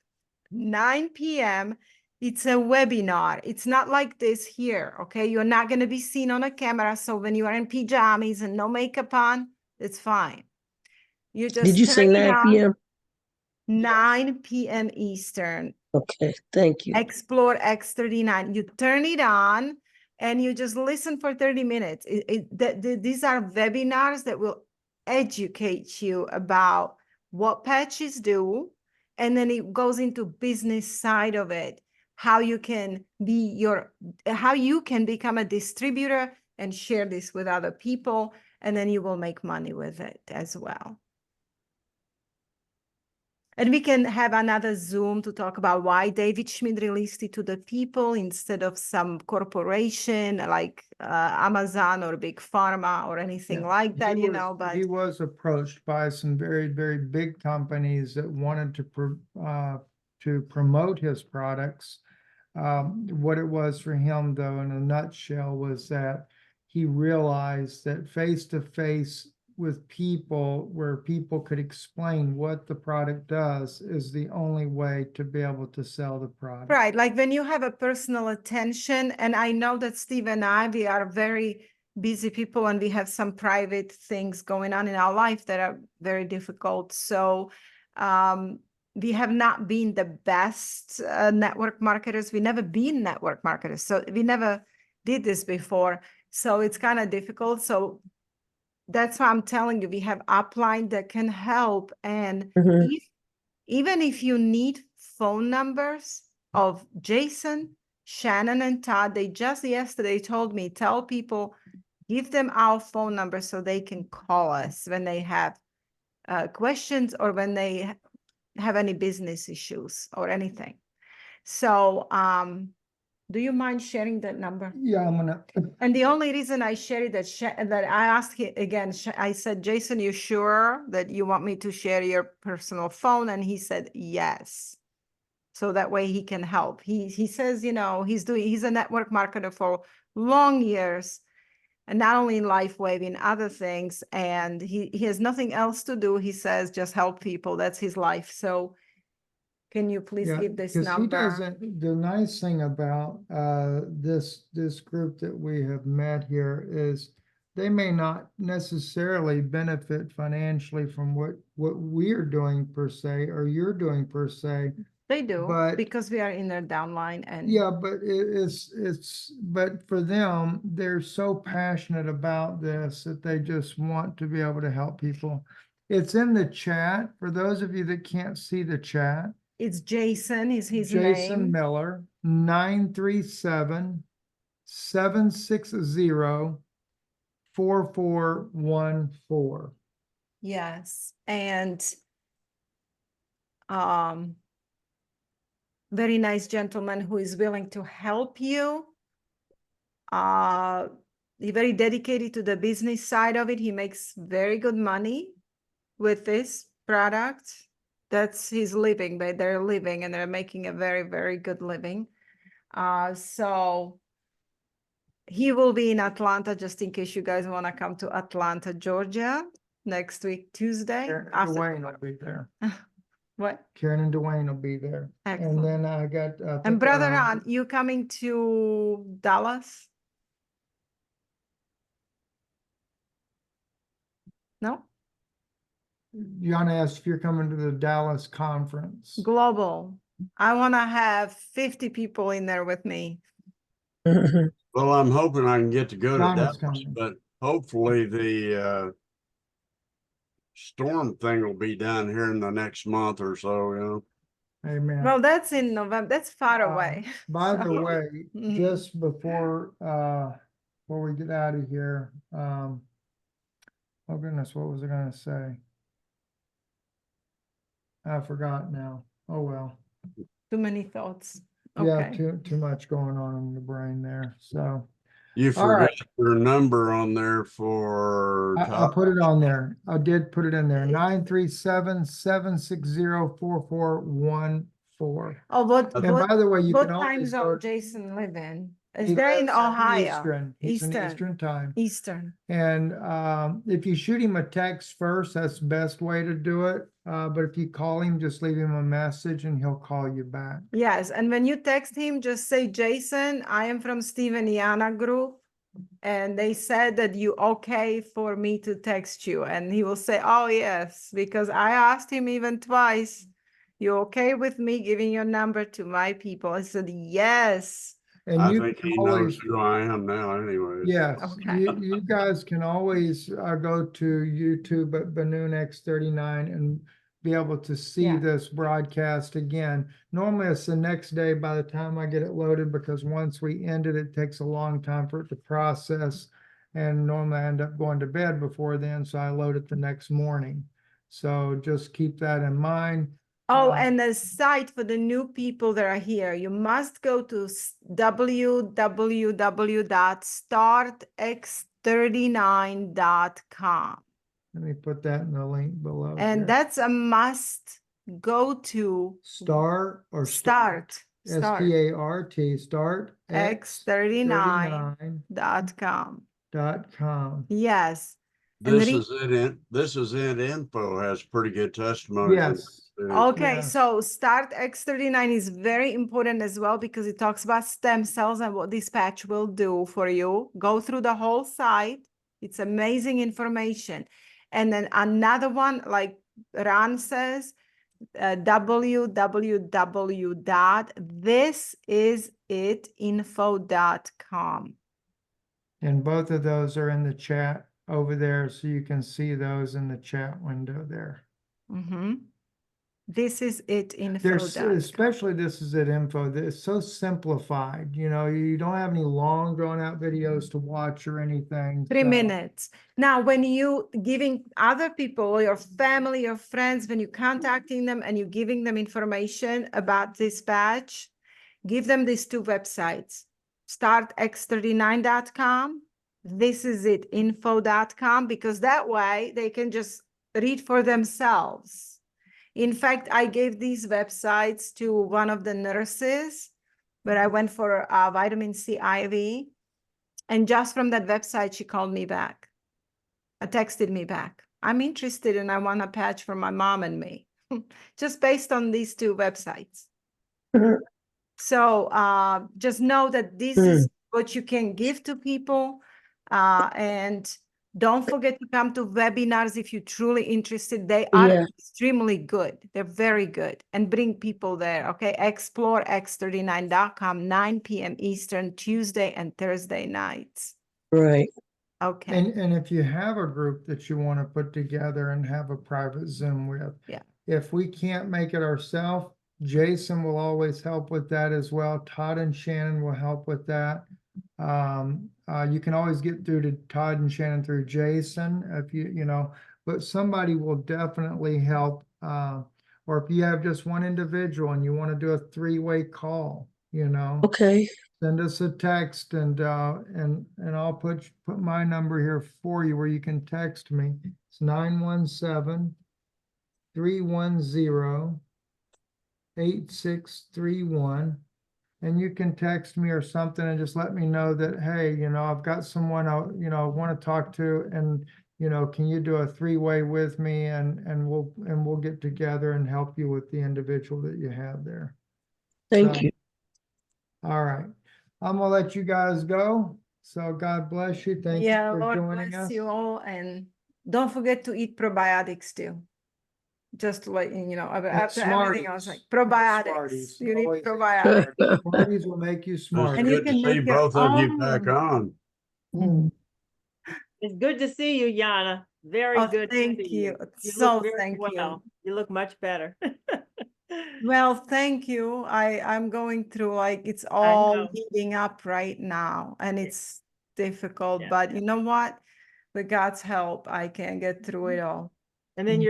9 p.m. It's a webinar. It's not like this here, okay? You're not going to be seen on a camera. So when you are in pajamas and no makeup on, it's fine. You just Did you say turn it 9 on. p.m.? 9 p.m. Eastern. Okay, thank you. Explore X39. You turn it on and you just listen for 30 minutes. These are webinars that will educate you about what patches do, and then it goes into business side of it, how you can become a distributor and share this with other people, and then you will make money with it as well. And we can have another Zoom to talk about why David Schmidt released it to the people instead of some corporation like Amazon or Big Pharma or anything Yeah, like that, he you was- know, but He was approached by some very, very big companies that wanted to promote his products. What it was for him, though, in a nutshell, was that he realized that face-to-face with people, where people could explain what the product does, is the only way to be able to sell the product. right, like when you have a personal attention, and I know that Steve and I, we are very busy people and we have some private things going on in our life that are very difficult. So we have not been the best network marketers. We never been network marketers. So we never did this before. So it's kind of difficult. So that's why I'm telling you, we have upline that can help. And Mhm. even if you need phone numbers of Jason, Shannon, and Todd, they just yesterday told me, tell people, give them our phone number so they can call us when they have questions or when they have any business issues or anything. So do you mind sharing that number? Yeah, I'm gonna, And the only reason I shared that that I asked him again, I said, Jason, you sure that you want me to share your personal phone? And he said, yes. So that way he can help. He says, you know, he's a network marketer for long years, and not only in LifeWave, in other things. And he has nothing else to do. He says, just help people. That's his life. So can you please yeah, give this because he number? doesn't, the nice thing about this group that we have met here is they may not necessarily benefit financially from what we're doing per se, or you're doing per se. They do, But- because we are in their downline. And Yeah, but but for them, they're so passionate about this that they just want to be able to help people. It's in the chat. For those of you that can't see the chat, it's Jason is his Jason name. Miller, 937-760-4414. Yes. And very nice gentleman who is willing to help you. He's very dedicated to the business side of it. He makes very good money with this product. That's his living, but they're living and they're making a very, very good living. So he will be in Atlanta, just in case you guys want to come to Atlanta, Georgia next week, Tuesday. Karen after- and Dwayne will be there. What? Karen and Dwayne will be there. Excellent. And then I got, I And think, Brother Ron, you coming to Dallas? No? Yana asked if you're coming to the Dallas conference. Global. I want to have 50 people in there with me. Well, I'm hoping I can get to go to Donna's Dallas, coming. but hopefully the storm thing will be done here in the next month or so, you know. Amen. Well, that's in November. That's far Uh, away. By the So- way, Mhm. just before we get out of here, oh goodness, what was I gonna say? I forgot now. Oh, well. Too many thoughts. Yeah, Okay. too much going on in the brain there. So You All right. forgot your number on there for I Todd. put it on there. I did put it in there. 937-760-4414. Oh, what, And by the way, you what can time always go. zone Jason live in? Is He there in lives Ohio? Eastern. He's in Eastern. Eastern time. Eastern. And if you shoot him a text first, that's the best way to do it. But if you call him, just leave him a message and he'll call you back. Yes, and when you text him, just say, Jason, I am from Steve and Yana Group. And they said that you okay for me to text you. And he will say, oh, yes, because I asked him even twice, you okay with me giving your number to my people? I said, yes. And I you think can he always, knows who I am now anyways. yes, Okay. you guys can always go to YouTube at Banoon X39 and be able to see Yeah. this broadcast again. Normally it's the next day by the time I get it loaded, because once we end it, it takes a long time for it to process. And normally I end up going to bed before then, so I load it the next morning. So just keep that in mind. Oh, Uh, and the site for the new people that are here, you must go to www.startx39.com. Let me put that in the link below. And here. that's a must go to Start or start, start S-T-A-R-T, start x39.com. x39.com. Yes. And This is in info has pretty good testimonies. in Yes. it, too. Okay, Yeah. so Start X39 is very important as well because it talks about stem cells and what this patch will do for you. Go through the whole site. It's amazing information. And then another one, like Ron says, www.thisisitinfo.com. And both of those are in the chat over there, so you can see those in the chat window there. Mm-hmm. This is it There's, info.com. especially this is at info, that it's so simplified, you know, you don't have any long drawn out videos to watch or anything. 3 so- minutes. Now, when you giving other people, your family, your friends, when you contacting them and you giving them information about this patch, give them these two websites, startx39.com, this is it info.com, because that way they can just read for themselves. In fact, I gave these websites to one of the nurses, but I went for a vitamin C IV. And just from that website, she called me back. Texted me back. I'm interested and I want a patch for my mom and me, just based on these two websites. Mhm. So just know that this is what you can give to people. And don't forget to come to webinars if you're truly interested. They are Yeah. extremely good. They're very good. And bring people there, okay? ExploreX39.com, 9 p.m. Eastern, Tuesday and Thursday nights. Right. Okay. And if you have a group that you want to put together and have a private Zoom with. Yeah. If we can't make it ourselves, Jason will always help with that as well. Todd and Shannon will help with that. You can always get through to Todd and Shannon through Jason if you know, but somebody will definitely help. Or if you have just one individual and you want to do a 3-way call, you know. Okay. Send us a text and I'll put my number here for you where you can text me. It's 917-310-8631. And you can text me or something and just let me know that, hey, you know, I've got someone I, you know, want to talk to, and, you know, can you do a 3-way with me, and we'll get together and help you with the individual that you have there. Thank So, you. All right. I'm gonna let you guys go. So God bless you. Thank you Yeah, for Lord joining bless us. you all, and don't forget to eat probiotics too. Just to let you know, after everything else, like probiotics, Smarties. you need Always eat probiotics. Smarties will make you It's smart. And you good to can see make your both of you back own. on. It's good to see you, Yana. Very Oh, good to thank see you. You So look very thank you. well. You look much better. Well, thank you. I'm going through, like, it's know. all heating up right now and it's difficult, Yeah. but you know what? With God's help, I can get through it all. And then you're